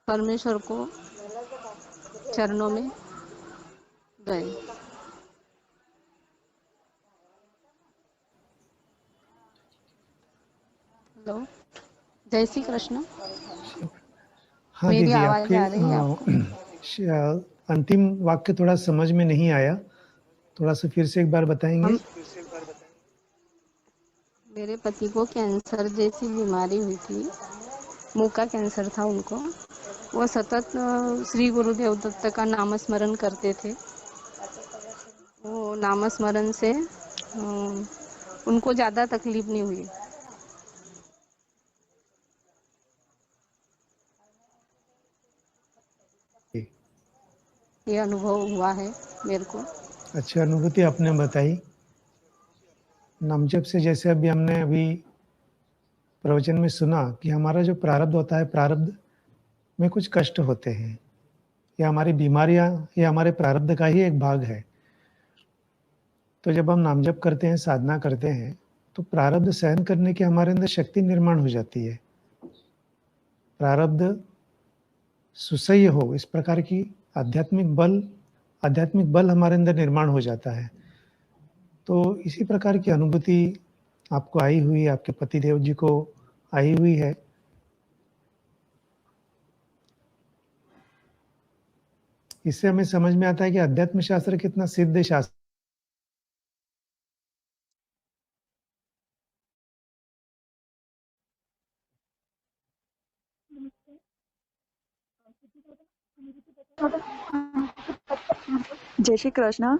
Speaker 6: परमेश्वर को चरणों में गए। हेलो, जय श्री कृष्ण।
Speaker 2: हाँ
Speaker 6: मेरी
Speaker 2: दीदी,
Speaker 6: आवाज
Speaker 2: आपके
Speaker 6: आ रही है आपको?
Speaker 2: अंतिम वाक्य थोड़ा समझ में नहीं आया। थोड़ा-सा फिर से एक बार बताएँगे?
Speaker 6: हम मेरे पति को कैंसर जैसी बीमारी हुई थी, मुंह का कैंसर था उनको। वो सतत श्री गुरुदेव दत्त का नामस्मरण करते थे। वो नामस्मरण से उनको ज़्यादा तकलीफ नहीं हुई। ये अनुभव हुआ है मेरे को।
Speaker 2: अच्छी अनुभूति आपने बताई। नामजप से जैसे अभी प्रवचन में सुना कि हमारा जो प्रारब्ध होता है, प्रारब्ध में कुछ कष्ट होते हैं। ये हमारी बीमारियाँ, ये हमारे प्रारब्ध का ही एक भाग है। तो जब हम नामजप करते हैं, साधना करते हैं, तो प्रारब्ध सहन करने की हमारे अंदर शक्ति निर्माण हो जाती है। प्रारब्ध सुसह्य हो, इस प्रकार की आध्यात्मिक बल हमारे अंदर निर्माण हो जाता है। तो इसी प्रकार की अनुभूति आपको आई हुई, आपके पतिदेव जी को आई हुई है। इससे हमें समझ में आता है कि अध्यात्म शास्त्र कितना सिद्ध शास्त्र।
Speaker 7: जय श्री कृष्ण।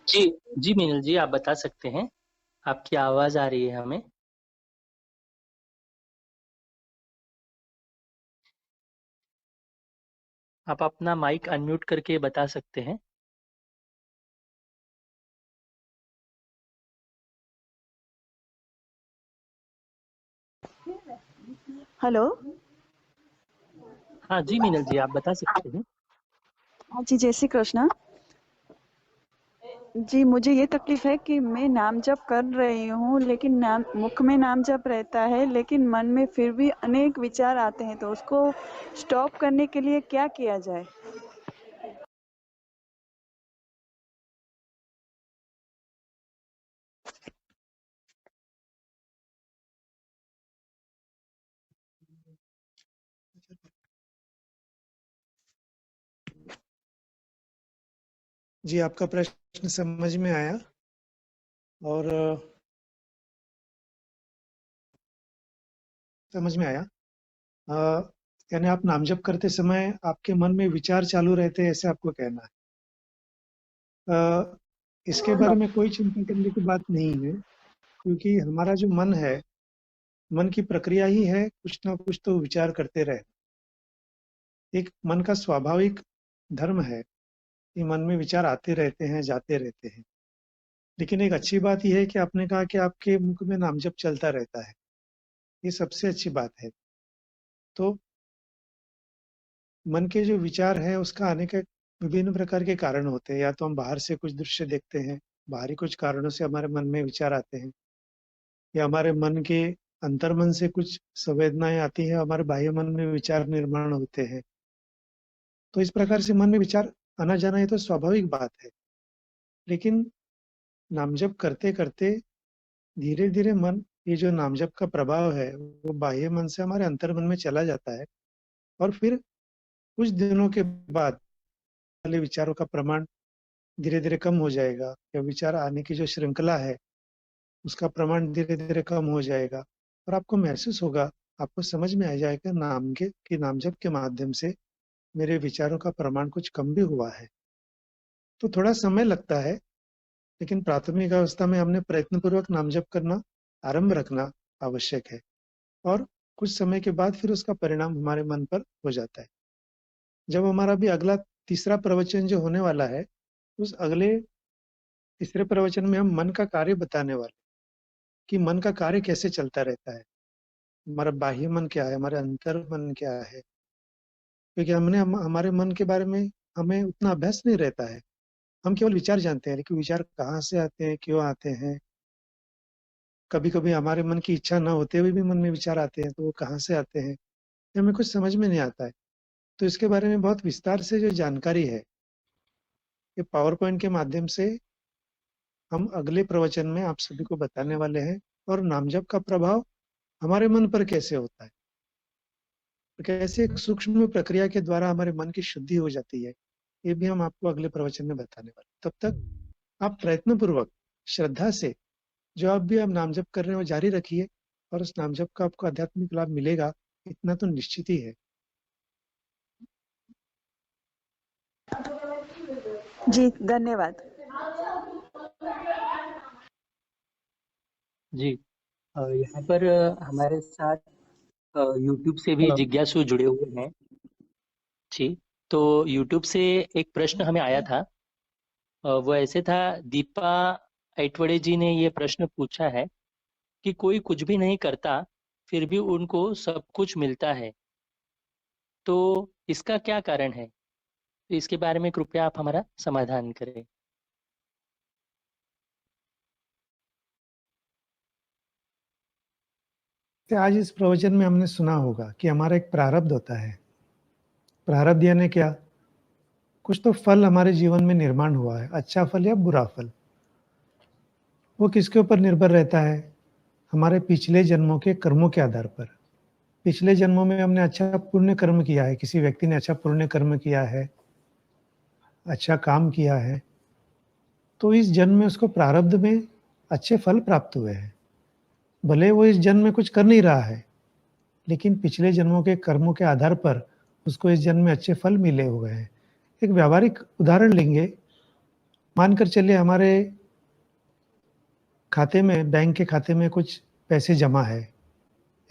Speaker 1: जी जी मीनल जी, आप बता सकते हैं, आपकी आवाज आ रही है हमें। आप अपना माइक अनम्यूट करके बता सकते हैं।
Speaker 7: हेलो।
Speaker 1: हाँ जी मीनल जी, आप बता सकते हैं।
Speaker 7: हाँ जी, जय श्री कृष्णा। जी, मुझे ये तकलीफ है कि मैं नाम जप कर रही हूँ, लेकिन नाम मुख में नाम जप रहता है, लेकिन मन में फिर भी अनेक विचार आते हैं, तो उसको स्टॉप करने के लिए क्या किया जाए?
Speaker 2: जी, आपका प्रश्न समझ में आया। और समझ में आया। यानी आप नाम जप करते समय आपके मन में विचार चालू रहते हैं, ऐसे आपको कहना है। इसके बारे में कोई चिंता करने की बात नहीं है, क्योंकि हमारा जो मन है, मन की प्रक्रिया ही है कुछ ना कुछ तो विचार करते रहे। एक मन का स्वाभाविक धर्म है कि मन में विचार आते रहते हैं, जाते रहते हैं। लेकिन एक अच्छी बात यह है कि आपने कहा कि आपके मुख में नाम जप चलता रहता है। ये सबसे अच्छी बात है। तो मन के जो विचार है उसका आने के विभिन्न प्रकार के कारण होते हैं। या तो हम बाहर से कुछ दृश्य देखते हैं, बाहरी कुछ कारणों से हमारे मन में विचार आते हैं, या हमारे मन के अंतर्मन से कुछ संवेदनाएं आती हैं, हमारे बाह्य मन में विचार निर्माण होते हैं। तो इस प्रकार से मन में विचार आना जाना ये तो स्वाभाविक बात है। लेकिन नामजप करते करते धीरे धीरे मन, ये जो नामजप का प्रभाव है वो बाह्य मन से हमारे अंतर्मन में चला जाता है, और फिर कुछ दिनों के बाद वाले विचारों का प्रमाण धीरे धीरे कम हो जाएगा, या विचार आने की जो श्रृंखला है उसका प्रमाण धीरे धीरे कम हो जाएगा। और आपको महसूस होगा, आपको समझ में आ जाएगा नाम जप के माध्यम से मेरे विचारों का प्रमाण कुछ कम भी हुआ है। तो थोड़ा समय लगता है, लेकिन प्राथमिक अवस्था में हमने प्रयत्नपूर्वक नाम जप करना आरंभ रखना आवश्यक है, और कुछ समय के बाद फिर उसका परिणाम हमारे मन पर हो जाता है। जब हमारा भी अगला तीसरा प्रवचन जो होने वाला है, उस अगले तीसरे प्रवचन में हम मन का कार्य बताने वाले, कि मन का कार्य कैसे चलता रहता है, हमारा बाह्य मन क्या है, हमारे अंतर मन क्या है। क्योंकि हमारे मन के बारे में हमें उतना अभ्यास नहीं रहता है। हम केवल विचार जानते हैं, लेकिन विचार कहाँ से आते हैं, क्यों आते हैं। कभी कभी हमारे मन की इच्छा न होते हुए भी मन में विचार आते हैं, तो वो कहाँ से आते हैं ये हमें कुछ समझ में नहीं आता है। तो इसके बारे में बहुत विस्तार से जो जानकारी है, ये पावर पॉइंट के माध्यम से हम अगले प्रवचन में आप सभी को बताने वाले हैं। और नामजप का प्रभाव हमारे मन पर कैसे होता है, तो कैसे एक सूक्ष्म प्रक्रिया के द्वारा हमारे मन की शुद्धि हो जाती है, ये भी हम आपको अगले प्रवचन में बताने वाले हैं। तब तक आप प्रयत्न पूर्वक श्रद्धा से जो आप भी आप नाम जप कर रहे हैं वो जारी रखिए, और उस नाम जप का आपको आध्यात्मिक लाभ मिलेगा, इतना तो निश्चित ही है।
Speaker 7: जी, धन्यवाद।
Speaker 1: जी, यहाँ पर हमारे साथ YouTube से भी जिज्ञासु जुड़े हुए हैं। जी, तो YouTube से एक प्रश्न हमें आया था। वो ऐसे था, दीपा ऐटवड़े जी ने ये प्रश्न पूछा है कि कोई कुछ भी नहीं करता फिर भी उनको सब कुछ मिलता है, तो इसका क्या कारण है? तो इसके बारे में कृपया आप हमारा समाधान करें।
Speaker 2: तो आज इस प्रवचन में हमने सुना होगा कि हमारा एक प्रारब्ध होता है। प्रारब्ध यानी क्या? कुछ तो फल हमारे जीवन में निर्माण हुआ है, अच्छा फल या बुरा फल। वो किसके ऊपर निर्भर रहता है? हमारे पिछले जन्मों के कर्मों के आधार पर। पिछले जन्मों में हमने अच्छा पुण्य कर्म किया है, किसी व्यक्ति ने अच्छा पुण्य कर्म किया है, अच्छा काम किया है, तो इस जन्म में उसको प्रारब्ध में अच्छे फल प्राप्त हुए हैं। भले वो इस जन्म में कुछ कर नहीं रहा है, लेकिन पिछले जन्मों के कर्मों के आधार पर उसको इस जन्म में अच्छे फल मिले हुए हैं। एक व्यावहारिक उदाहरण लेंगे। मानकर चलिए हमारे खाते में, बैंक के खाते में कुछ पैसे जमा है,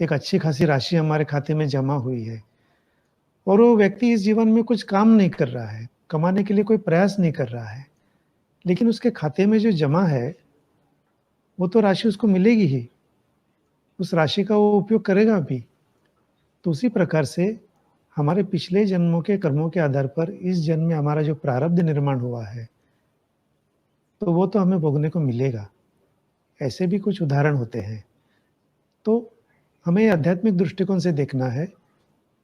Speaker 2: एक अच्छी खासी राशि हमारे खाते में जमा हुई है, और वो व्यक्ति इस जीवन में कुछ काम नहीं कर रहा है, कमाने के लिए कोई प्रयास नहीं कर रहा है, लेकिन उसके खाते में जो जमा है वो तो राशि उसको मिलेगी ही, उस राशि का वो उपयोग करेगा भी। तो उसी प्रकार से हमारे पिछले जन्मों के कर्मों के आधार पर इस जन्म में हमारा जो प्रारब्ध निर्माण हुआ है, तो वो तो हमें भोगने को मिलेगा। ऐसे भी कुछ उदाहरण होते हैं। तो हमें आध्यात्मिक दृष्टिकोण से देखना है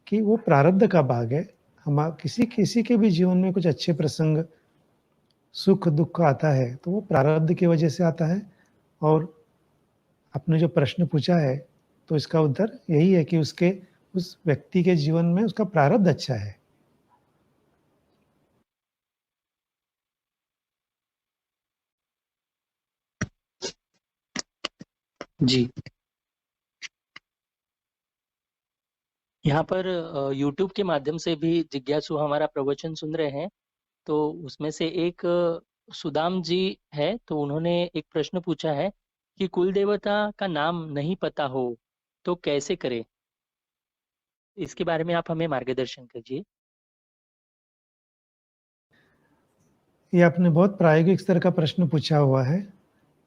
Speaker 2: कि वो प्रारब्ध का भाग है। हम किसी के भी जीवन में कुछ अच्छे प्रसंग, सुख दुख आता है, तो वो प्रारब्ध की वजह से आता है। और आपने जो प्रश्न पूछा है, तो इसका उत्तर यही है कि उस व्यक्ति के जीवन में उसका प्रारब्ध अच्छा है।
Speaker 1: जी, यहाँ पर YouTube के माध्यम से भी जिज्ञासु हमारा प्रवचन सुन रहे हैं। तो उसमें से एक सुदाम जी है, तो उन्होंने एक प्रश्न पूछा है कि कुल देवता का नाम नहीं पता हो तो कैसे करें। इसके बारे में आप हमें मार्गदर्शन कीजिए।
Speaker 2: ये आपने बहुत प्रायोगिक स्तर का प्रश्न पूछा हुआ है।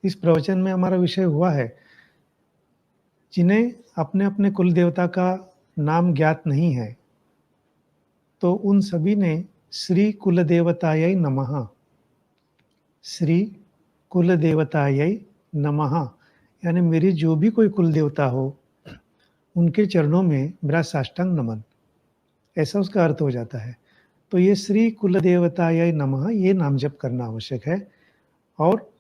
Speaker 2: इस प्रवचन में हमारा विषय हुआ है, जिन्हें अपने अपने कुल देवता का नाम ज्ञात नहीं है, तो उन सभी ने श्री कुल देवतायै नमः, श्री कुल देवतायै नमः, यानी मेरी जो भी कोई कुल देवता हो, उनके चरणों में मेरा साष्टांग नमन, ऐसा उसका अर्थ हो जाता है। तो ये श्री कुल देवतायै नमः, ये नाम जप करना आवश्यक है और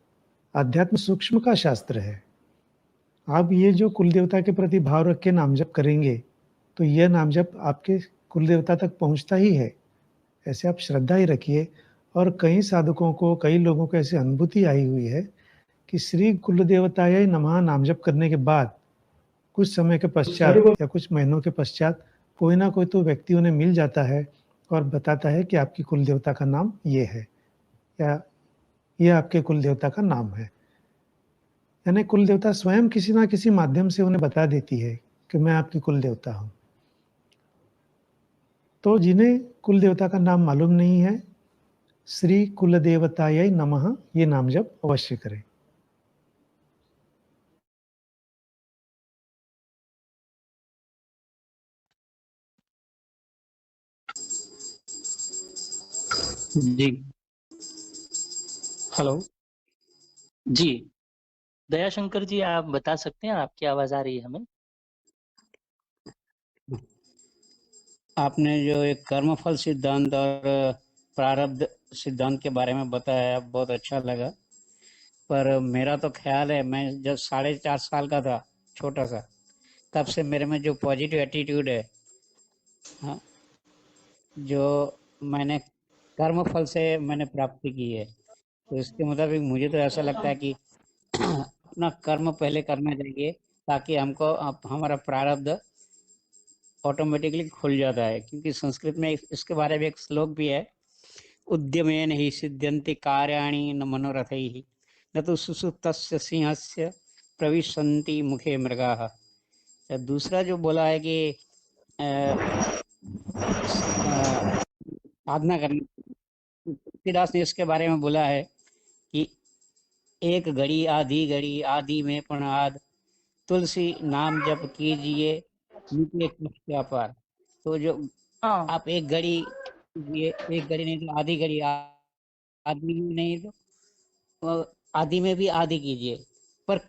Speaker 2: अध्यात्म सूक्ष्म का शास्त्र है। आप ये जो कुल देवता के प्रति भाव रख के नाम जप करेंगे, तो यह नाम जप आपके कुल देवता तक पहुंचता ही है। ऐसे आप श्रद्धा ही रखिए। और कई साधकों को, कई लोगों को ऐसी अनुभूति आई हुई है कि श्री कुल देवतायै नमः नाम जप करने के बाद कुछ समय के पश्चात या कुछ महीनों के पश्चात कोई ना कोई तो व्यक्ति उन्हें मिल जाता है और बताता है कि आपकी कुल देवता का नाम ये है, या ये आपके कुल देवता का नाम है। यानी कुल देवता स्वयं किसी ना किसी माध्यम से उन्हें बता देती है कि मैं आपकी कुल देवता हूं। तो जिन्हें कुल देवता का नाम मालूम नहीं है, श्री कुल देवतायै नमः ये नाम जप अवश्य करें।
Speaker 1: जी, हेलो जी, दयाशंकर जी, आप बता सकते हैं, आपकी आवाज आ रही है हमें?
Speaker 8: आपने जो एक कर्मफल सिद्धांत और प्रारब्ध सिद्धांत के बारे में बताया, बहुत अच्छा लगा। पर मेरा तो ख्याल है, मैं जब 4.5 साल का था, छोटा सा, तब से मेरे में जो पॉजिटिव एटीट्यूड है, हाँ, जो मैंने कर्मफल से मैंने प्राप्ति की है, तो इसके मुताबिक मुझे तो ऐसा लगता है कि अपना कर्म पहले करना चाहिए, ताकि हमको हमारा प्रारब्ध ऑटोमेटिकली खुल जाता है। क्योंकि संस्कृत में इसके बारे में एक श्लोक भी है, उद्यमेन हि सिद्ध्यन्ति कार्याणि न मनोरथैः न तो सुसुप्तस्य सिंहस्य प्रविशन्ति मुखे मृगाः। दूसरा जो बोला है कि साधना करनी, तुलसीदास ने इसके बारे में बोला है कि एक घड़ी आधी में पण आद, तुलसी नाम जप कीजिए निकले कष्ट का पार। तो जो आप एक घड़ी नहीं तो आधी घड़ी, आदमी नहीं तो आदि में भी आदि कीजिए, पर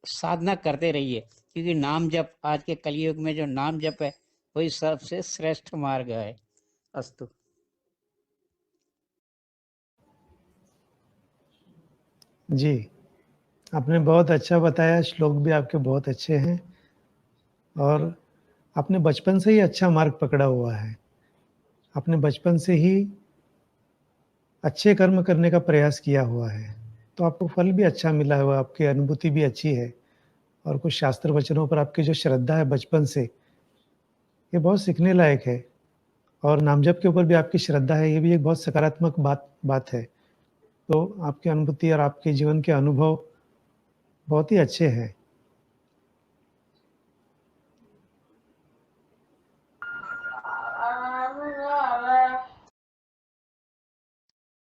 Speaker 8: साधना करते रहिए। क्योंकि नाम जप, आज के कलयुग में जो नाम जप है, वही सबसे श्रेष्ठ मार्ग है। अस्तु।
Speaker 2: जी, आपने बहुत अच्छा बताया, श्लोक भी आपके बहुत अच्छे हैं और आपने बचपन से ही अच्छा मार्ग पकड़ा हुआ है। आपने बचपन से ही अच्छे कर्म करने का प्रयास किया हुआ है, तो आपको फल भी अच्छा मिला हुआ, आपकी अनुभूति भी अच्छी है और कुछ शास्त्र वचनों पर आपकी जो श्रद्धा है बचपन से, ये बहुत सीखने लायक है। और नामजप के ऊपर भी आपकी श्रद्धा है, ये भी एक बहुत सकारात्मक बात है। तो आपकी अनुभूति और आपके जीवन के अनुभव बहुत ही अच्छे हैं।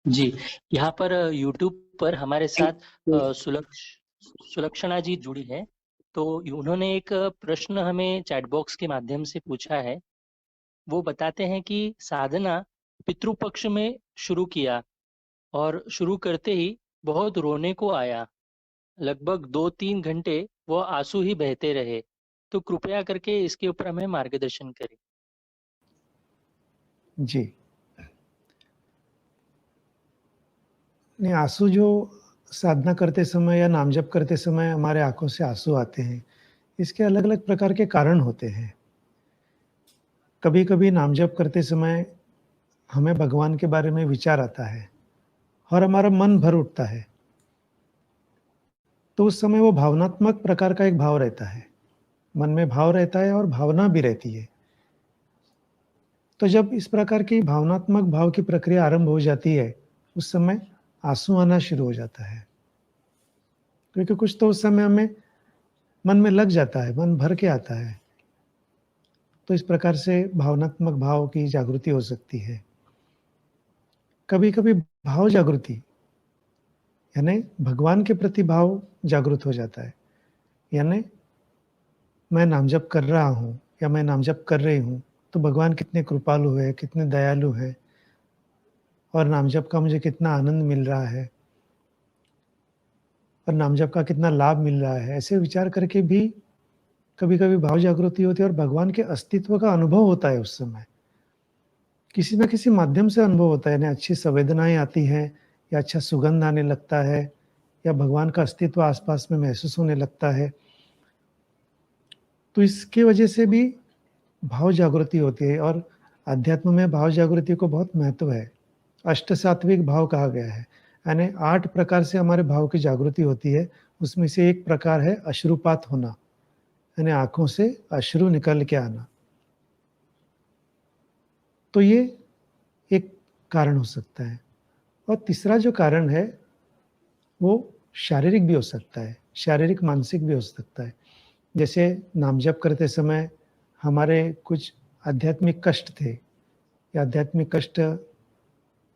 Speaker 1: जी, यहाँ पर YouTube पर हमारे साथ सुलक्षणा जी जुड़ी है, तो उन्होंने एक प्रश्न हमें चैट बॉक्स के माध्यम से पूछा है। वो बताते हैं कि साधना पितृपक्ष में शुरू किया और शुरू करते ही बहुत रोने को आया। लगभग 2-3 घंटे वो आंसू ही बहते रहे। तो कृपया करके इसके ऊपर हमें मार्गदर्शन करें।
Speaker 2: जी। नहीं, आंसू जो साधना करते समय या नाम जप करते समय हमारे आंखों से आंसू आते हैं, इसके अलग-अलग प्रकार के कारण होते हैं। कभी-कभी नाम जप करते समय हमें भगवान के बारे में विचार आता है और हमारा मन भर उठता है। तो उस समय वो भावनात्मक प्रकार का एक भाव रहता है। मन में भाव रहता है और भावना भी रहती है। तो जब इस प्रकार की भावनात्मक भाव की प्रक्रिया आरंभ हो जाती है, उस समय आंसू आना शुरू हो जाता है। क्योंकि कुछ तो उस समय हमें मन में लग जाता है, मन भर के आता है। तो इस प्रकार से भावनात्मक भाव की जागृति हो सकती है। कभी-कभी भाव जागृति यानी भगवान के प्रति भाव जागृत हो जाता है। यानी मैं नाम जप कर रहा हूँ या मैं नाम जप कर रही हूँ, तो भगवान कितने कृपालु है, कितने दयालु है और नाम जप का मुझे कितना आनंद मिल रहा है और नाम जप का कितना लाभ मिल रहा है। ऐसे विचार करके भी कभी-कभी भाव जागृति होती है और भगवान के अस्तित्व का अनुभव होता है उस समय। किसी न किसी माध्यम से अनुभव होता है, यानी अच्छी संवेदनाएँ आती हैं या अच्छा सुगंध आने लगता है या भगवान का अस्तित्व आस-पास में महसूस होने लगता है। तो इसकी वजह से भी भाव जागृति होती है और अध्यात्म में भाव जागृति को बहुत महत्व है। अष्ट सात्विक भाव कहा गया है, यानी 8 प्रकार से हमारे भाव की जागृति होती है। उसमें से एक प्रकार है अश्रुपात होना, यानी आँखों से अश्रु निकल के आना। तो ये एक कारण हो सकता है। और तीसरा जो कारण है, वो शारीरिक भी हो सकता है, शारीरिक मानसिक भी हो सकता है। जैसे नाम जप करते समय हमारे कुछ आध्यात्मिक कष्ट थे या आध्यात्मिक कष्ट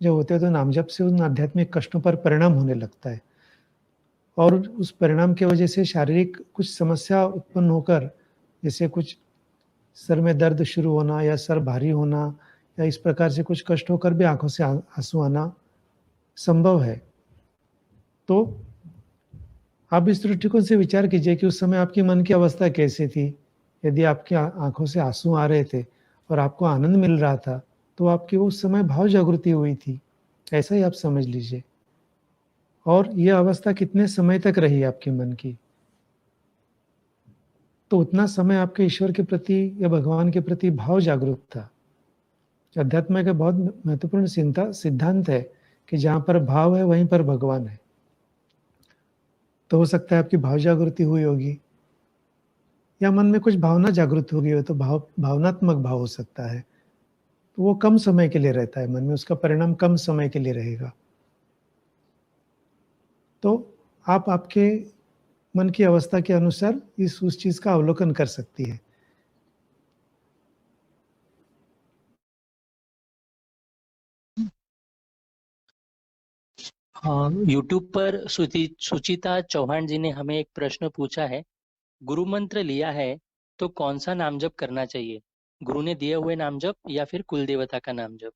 Speaker 2: जो होते हैं, तो नाम जप से उन आध्यात्मिक कष्टों पर परिणाम होने लगता है और उस परिणाम की वजह से शारीरिक कुछ समस्या उत्पन्न होकर, जैसे कुछ सर में दर्द शुरू होना या सर भारी होना या इस प्रकार से कुछ कष्ट होकर भी आंखों से आंसू आना संभव है। तो आप इस दृष्टिकोण से विचार कीजिए कि उस समय आपकी मन की अवस्था कैसी थी। यदि आपकी आंखों से आंसू आ रहे थे और आपको आनंद मिल रहा था, तो आपकी उस समय भाव जागृति हुई थी, ऐसा ही आप समझ लीजिए। और यह अवस्था कितने समय तक रही आपके मन की, तो उतना समय आपके ईश्वर के प्रति या भगवान के प्रति भाव जागरूक था। अध्यात्म का बहुत महत्वपूर्ण सिद्धांत है कि जहाँ पर भाव है वहीं पर भगवान है। तो हो सकता है आपकी भाव जागृति हुई होगी या मन में कुछ भावना जागृत हो गई हो, तो भावनात्मक भाव हो सकता है। तो वो कम समय के लिए रहता है मन में, उसका परिणाम कम समय के लिए रहेगा। तो आप आपके मन की अवस्था के अनुसार उस चीज का अवलोकन कर सकती है।
Speaker 1: यूट्यूब पर सुचिता चौहान जी ने हमें एक प्रश्न पूछा है। गुरु मंत्र लिया है तो कौन सा नाम जप करना चाहिए, गुरु ने दिए हुए नाम जप या फिर कुल देवता का नाम जप?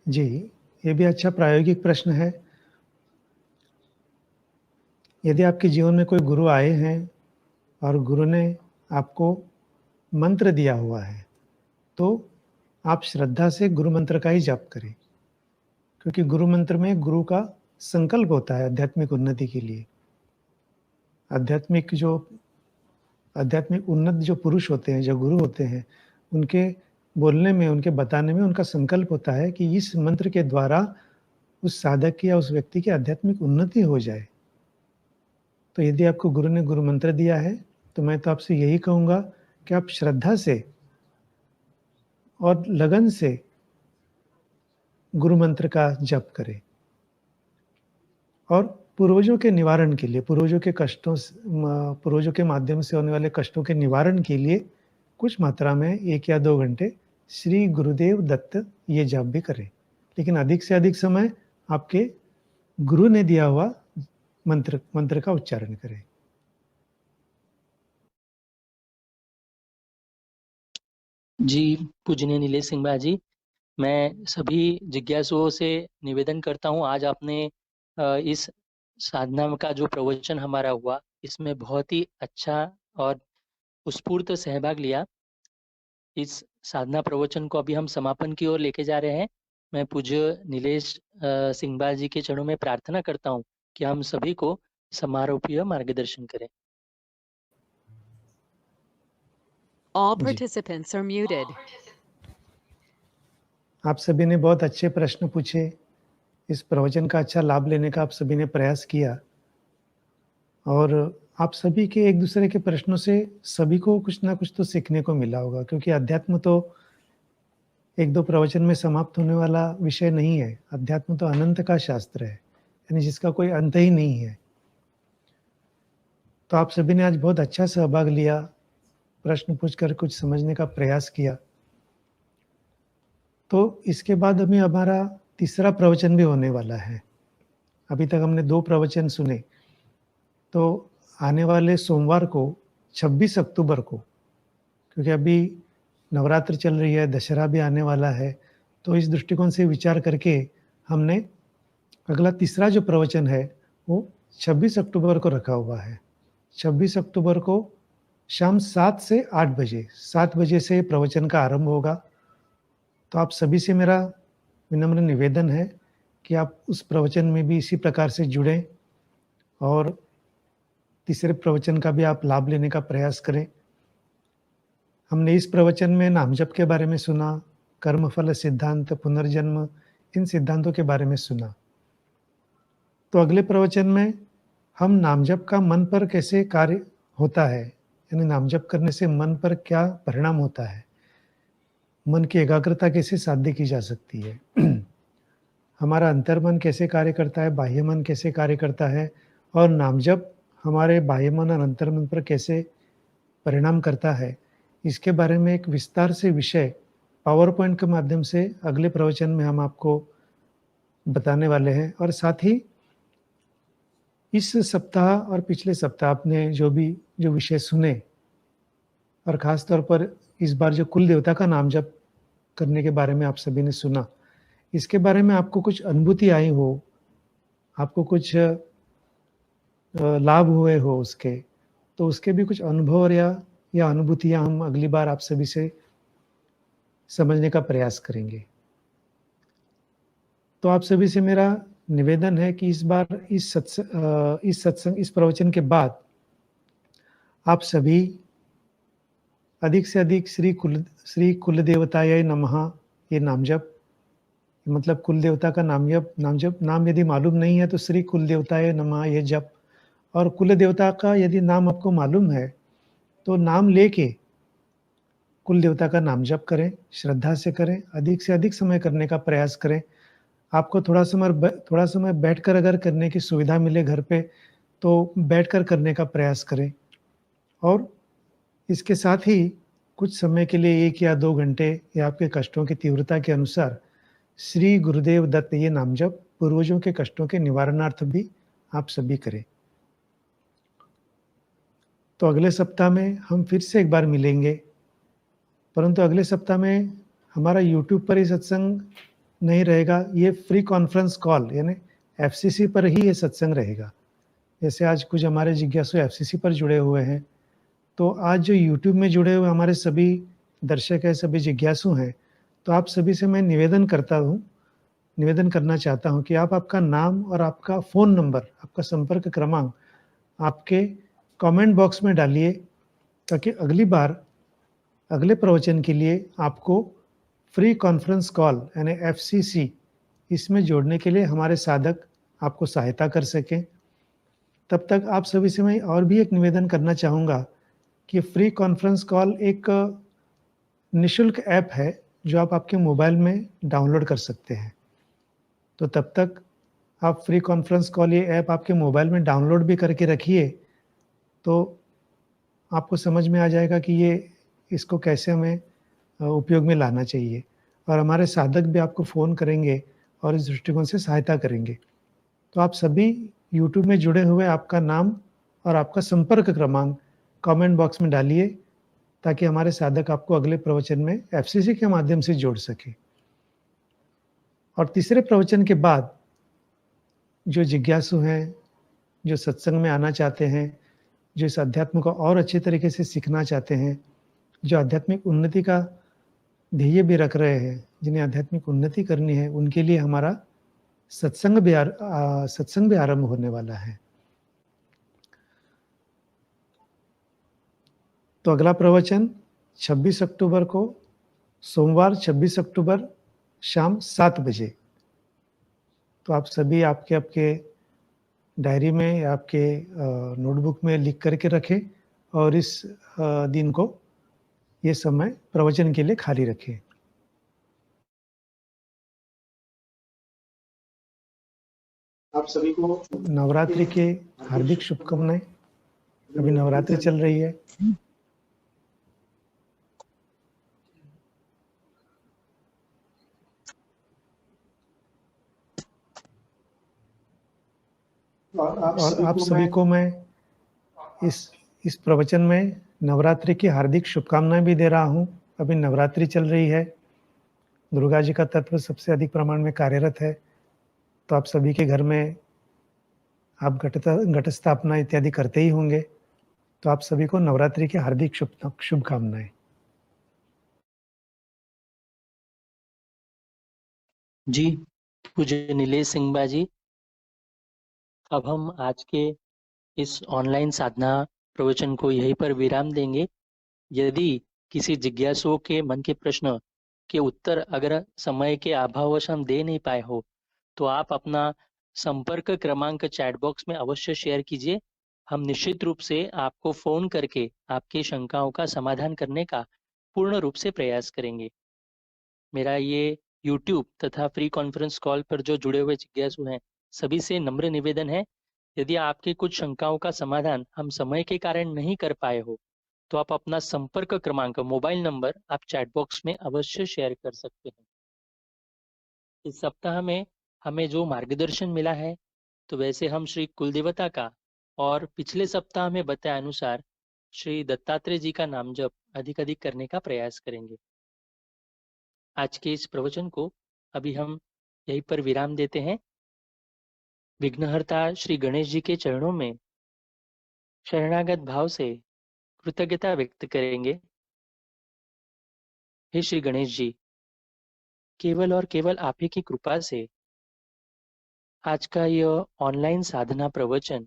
Speaker 2: जी, ये भी अच्छा प्रायोगिक प्रश्न है। यदि आपके जीवन में कोई गुरु आए हैं और गुरु ने आपको मंत्र दिया हुआ है, तो आप श्रद्धा से गुरु मंत्र का ही जाप करें, क्योंकि गुरु मंत्र में गुरु का संकल्प होता है आध्यात्मिक उन्नति के लिए। आध्यात्मिक उन्नत जो पुरुष होते हैं, जो गुरु होते हैं, उनके बोलने में, उनके बताने में उनका संकल्प होता है कि इस मंत्र के द्वारा उस साधक की या उस व्यक्ति की आध्यात्मिक उन्नति हो जाए। तो यदि आपको गुरु ने गुरु मंत्र दिया है, तो मैं तो आपसे यही कहूँगा कि आप श्रद्धा से और लगन से गुरु मंत्र का जप करें और पूर्वजों के निवारण के लिए, पूर्वजों के माध्यम से होने वाले कष्टों के निवारण के लिए कुछ मात्रा में 1 या 2 घंटे श्री गुरुदेव दत्त ये जप भी करें। लेकिन अधिक से अधिक समय आपके गुरु ने दिया हुआ मंत्र का उच्चारण करें।
Speaker 1: जी, पूजनीय नीलेश सिंह जी, मैं सभी जिज्ञासुओं से निवेदन करता हूँ, आज आपने इस साधना का जो प्रवचन हमारा हुआ, इसमें बहुत ही अच्छा और उत्स्फूर्त सहभाग लिया। इस साधना प्रवचन को अभी हम समापन की ओर लेके जा रहे हैं। मैं पूज्य नीलेश सिंह जी के चरणों में प्रार्थना करता हूँ कि हम सभी को समारोपीय मार्गदर्शन करें।
Speaker 9: All
Speaker 2: ji.
Speaker 9: participants are muted.
Speaker 2: आप सभी ने बहुत अच्छे प्रश्न पूछे। इस प्रवचन का अच्छा लाभ लेने का आप सभी ने प्रयास किया और आप सभी के एक दूसरे के प्रश्नों से सभी को कुछ ना कुछ तो सीखने को मिला होगा, क्योंकि अध्यात्म तो एक दो प्रवचन में समाप्त होने वाला विषय नहीं है। अध्यात्म तो अनंत का शास्त्र है, यानी जिसका कोई अंत ही नहीं है। तो आप सभी ने आज बहुत अच्छा सहभाग लिया, प्रश्न पूछकर कुछ समझने का प्रयास किया। तो इसके बाद अभी हमारा तीसरा प्रवचन भी होने वाला है। अभी तक हमने 2 प्रवचन सुने, तो आने वाले सोमवार को 26 अक्टूबर को, क्योंकि अभी नवरात्र चल रही है, दशहरा भी आने वाला है, तो इस दृष्टिकोण से विचार करके हमने अगला तीसरा जो प्रवचन है वो 26 अक्टूबर को रखा हुआ है। 26 अक्टूबर को शाम 7 से 8 बजे, 7 बजे से प्रवचन का आरंभ होगा। तो आप सभी से मेरा विनम्र निवेदन है कि आप उस प्रवचन में भी इसी प्रकार से जुड़ें और तीसरे प्रवचन का भी आप लाभ लेने का प्रयास करें। हमने इस प्रवचन में नामजप के बारे में सुना, कर्मफल सिद्धांत, पुनर्जन्म, इन सिद्धांतों के बारे में सुना। तो अगले प्रवचन में हम नामजप का मन पर कैसे कार्य होता है, यानी नामजप करने से मन पर क्या परिणाम होता है, मन की एकाग्रता कैसे साध्य की जा सकती है, हमारा अंतर्मन कैसे कार्य करता है, बाह्य मन कैसे कार्य करता है, और नामजप हमारे बाह्य मन और अंतर्मन पर कैसे परिणाम करता है, इसके बारे में एक विस्तार से विषय पावर पॉइंट के माध्यम से अगले प्रवचन में हम आपको बताने वाले हैं। और साथ ही इस सप्ताह और पिछले सप्ताह आपने जो विषय सुने, और ख़ास तौर पर इस बार जो कुल देवता का नाम जप करने के बारे में आप सभी ने सुना, इसके बारे में आपको कुछ अनुभूति आई हो, आपको कुछ लाभ हुए हो उसके, तो उसके भी कुछ अनुभव या अनुभूतियां हम अगली बार आप सभी से समझने का प्रयास करेंगे। तो आप सभी से मेरा निवेदन है कि इस बार इस प्रवचन के बाद आप सभी अधिक से अधिक श्री कुल देवताय नमः ये नाम जप, मतलब कुल देवता का नाम यदि मालूम नहीं है तो श्री कुल देवताय नमः ये जप, और कुल देवता का यदि नाम आपको मालूम है तो नाम लेके कुल देवता का नाम जप करें, श्रद्धा से करें, अधिक से अधिक समय करने का प्रयास करें। आपको थोड़ा समय बैठकर अगर करने की सुविधा मिले घर पे तो बैठकर करने का प्रयास करें, और इसके साथ ही कुछ समय के लिए 1 या 2 घंटे या आपके कष्टों की तीव्रता के अनुसार श्री गुरुदेव दत्त ये नाम जप पूर्वजों के कष्टों के निवारणार्थ भी आप सभी करें। तो अगले सप्ताह में हम फिर से एक बार मिलेंगे, परंतु अगले सप्ताह में हमारा YouTube पर ही सत्संग नहीं रहेगा, ये फ्री कॉन्फ्रेंस कॉल यानी FCC पर ही ये सत्संग रहेगा। जैसे आज कुछ हमारे जिज्ञासु FCC पर जुड़े हुए हैं, तो आज जो YouTube में जुड़े हुए हमारे सभी दर्शक हैं, सभी जिज्ञासु हैं, तो आप सभी से मैं निवेदन करना चाहता हूँ कि आप आपका नाम और आपका फ़ोन नंबर, आपका संपर्क क्रमांक आपके कमेंट बॉक्स में डालिए, ताकि अगली बार अगले प्रवचन के लिए आपको फ्री कॉन्फ्रेंस कॉल यानी FCC इसमें जोड़ने के लिए हमारे साधक आपको सहायता कर सकें। तब तक आप सभी से मैं और भी एक निवेदन करना चाहूँगा कि फ्री कॉन्फ्रेंस कॉल एक निःशुल्क ऐप है जो आप आपके मोबाइल में डाउनलोड कर सकते हैं। तो तब तक आप फ्री कॉन्फ्रेंस कॉल ये ऐप आपके मोबाइल में डाउनलोड भी करके रखिए, तो आपको समझ में आ जाएगा कि इसको कैसे हमें उपयोग में लाना चाहिए, और हमारे साधक भी आपको फ़ोन करेंगे और इस दृष्टिकोण से सहायता करेंगे। तो आप सभी यूट्यूब में जुड़े हुए आपका नाम और आपका संपर्क क्रमांक कमेंट बॉक्स में डालिए ताकि हमारे साधक आपको अगले प्रवचन में एफसीसी के माध्यम से जोड़ सके। और तीसरे प्रवचन के बाद जो जिज्ञासु हैं, जो सत्संग में आना चाहते हैं, जो इस अध्यात्म को और अच्छे तरीके से सीखना चाहते हैं, जो आध्यात्मिक उन्नति का ध्येय भी रख रहे हैं, जिन्हें आध्यात्मिक उन्नति करनी है, उनके लिए हमारा सत्संग भी आरंभ होने वाला है। तो अगला प्रवचन 26 अक्टूबर को, सोमवार 26 अक्टूबर शाम 7 बजे। तो आप सभी आपके आपके डायरी में या आपके नोटबुक में लिख करके रखें और इस दिन को, ये समय प्रवचन के लिए खाली रखें। आप सभी को नवरात्रि के हार्दिक शुभकामनाएं। अभी नवरात्रि चल रही है। और आप सभी को मैं इस प्रवचन में नवरात्रि की हार्दिक शुभकामनाएं भी दे रहा हूं। अभी नवरात्रि चल रही है, दुर्गा जी का तत्व सबसे अधिक प्रमाण में कार्यरत है। तो आप सभी के घर में आप घट स्थापना इत्यादि करते ही होंगे। तो आप सभी को नवरात्रि की हार्दिक शुभकामनाएं।
Speaker 1: जी, पूज्य नीलेश सिंह बाजी, अब हम आज के इस ऑनलाइन साधना प्रवचन को यहीं पर विराम देंगे। यदि किसी जिज्ञासुओं के मन के प्रश्न के उत्तर अगर समय के अभाववश हम दे नहीं पाए हो, तो आप अपना संपर्क क्रमांक चैट बॉक्स में अवश्य शेयर कीजिए। हम निश्चित रूप से आपको फोन करके आपकी शंकाओं का समाधान करने का पूर्ण रूप से प्रयास करेंगे। मेरा ये यूट्यूब तथा फ्री कॉन्फ्रेंस कॉल पर जो जुड़े हुए जिज्ञासु हैं, सभी से नम्र निवेदन है, यदि आपकी कुछ शंकाओं का समाधान हम समय के कारण नहीं कर पाए हो, तो आप अपना संपर्क क्रमांक, मोबाइल नंबर आप चैट बॉक्स में अवश्य शेयर कर सकते हैं। इस सप्ताह में हमें जो मार्गदर्शन मिला है, तो वैसे हम श्री कुलदेवता का और पिछले सप्ताह में बताए अनुसार श्री दत्तात्रेय जी का नाम जप अधिक अधिक करने का प्रयास करेंगे। आज के इस प्रवचन को अभी हम यहीं पर विराम देते हैं। विघ्नहर्ता श्री गणेश जी के चरणों में शरणागत भाव से कृतज्ञता व्यक्त करेंगे। हे श्री गणेश जी, केवल और केवल आप ही की कृपा से आज का यह ऑनलाइन साधना प्रवचन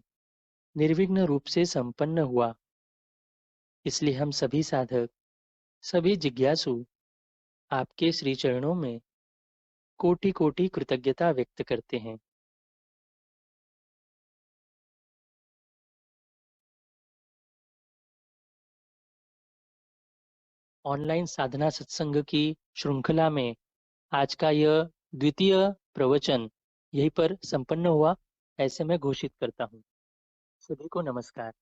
Speaker 1: निर्विघ्न रूप से संपन्न हुआ। इसलिए हम सभी साधक, सभी जिज्ञासु आपके श्री चरणों में कोटि कोटि कृतज्ञता व्यक्त करते हैं। ऑनलाइन साधना सत्संग की श्रृंखला में आज का यह द्वितीय प्रवचन यहीं पर संपन्न हुआ, ऐसे मैं घोषित करता हूँ। सभी को नमस्कार।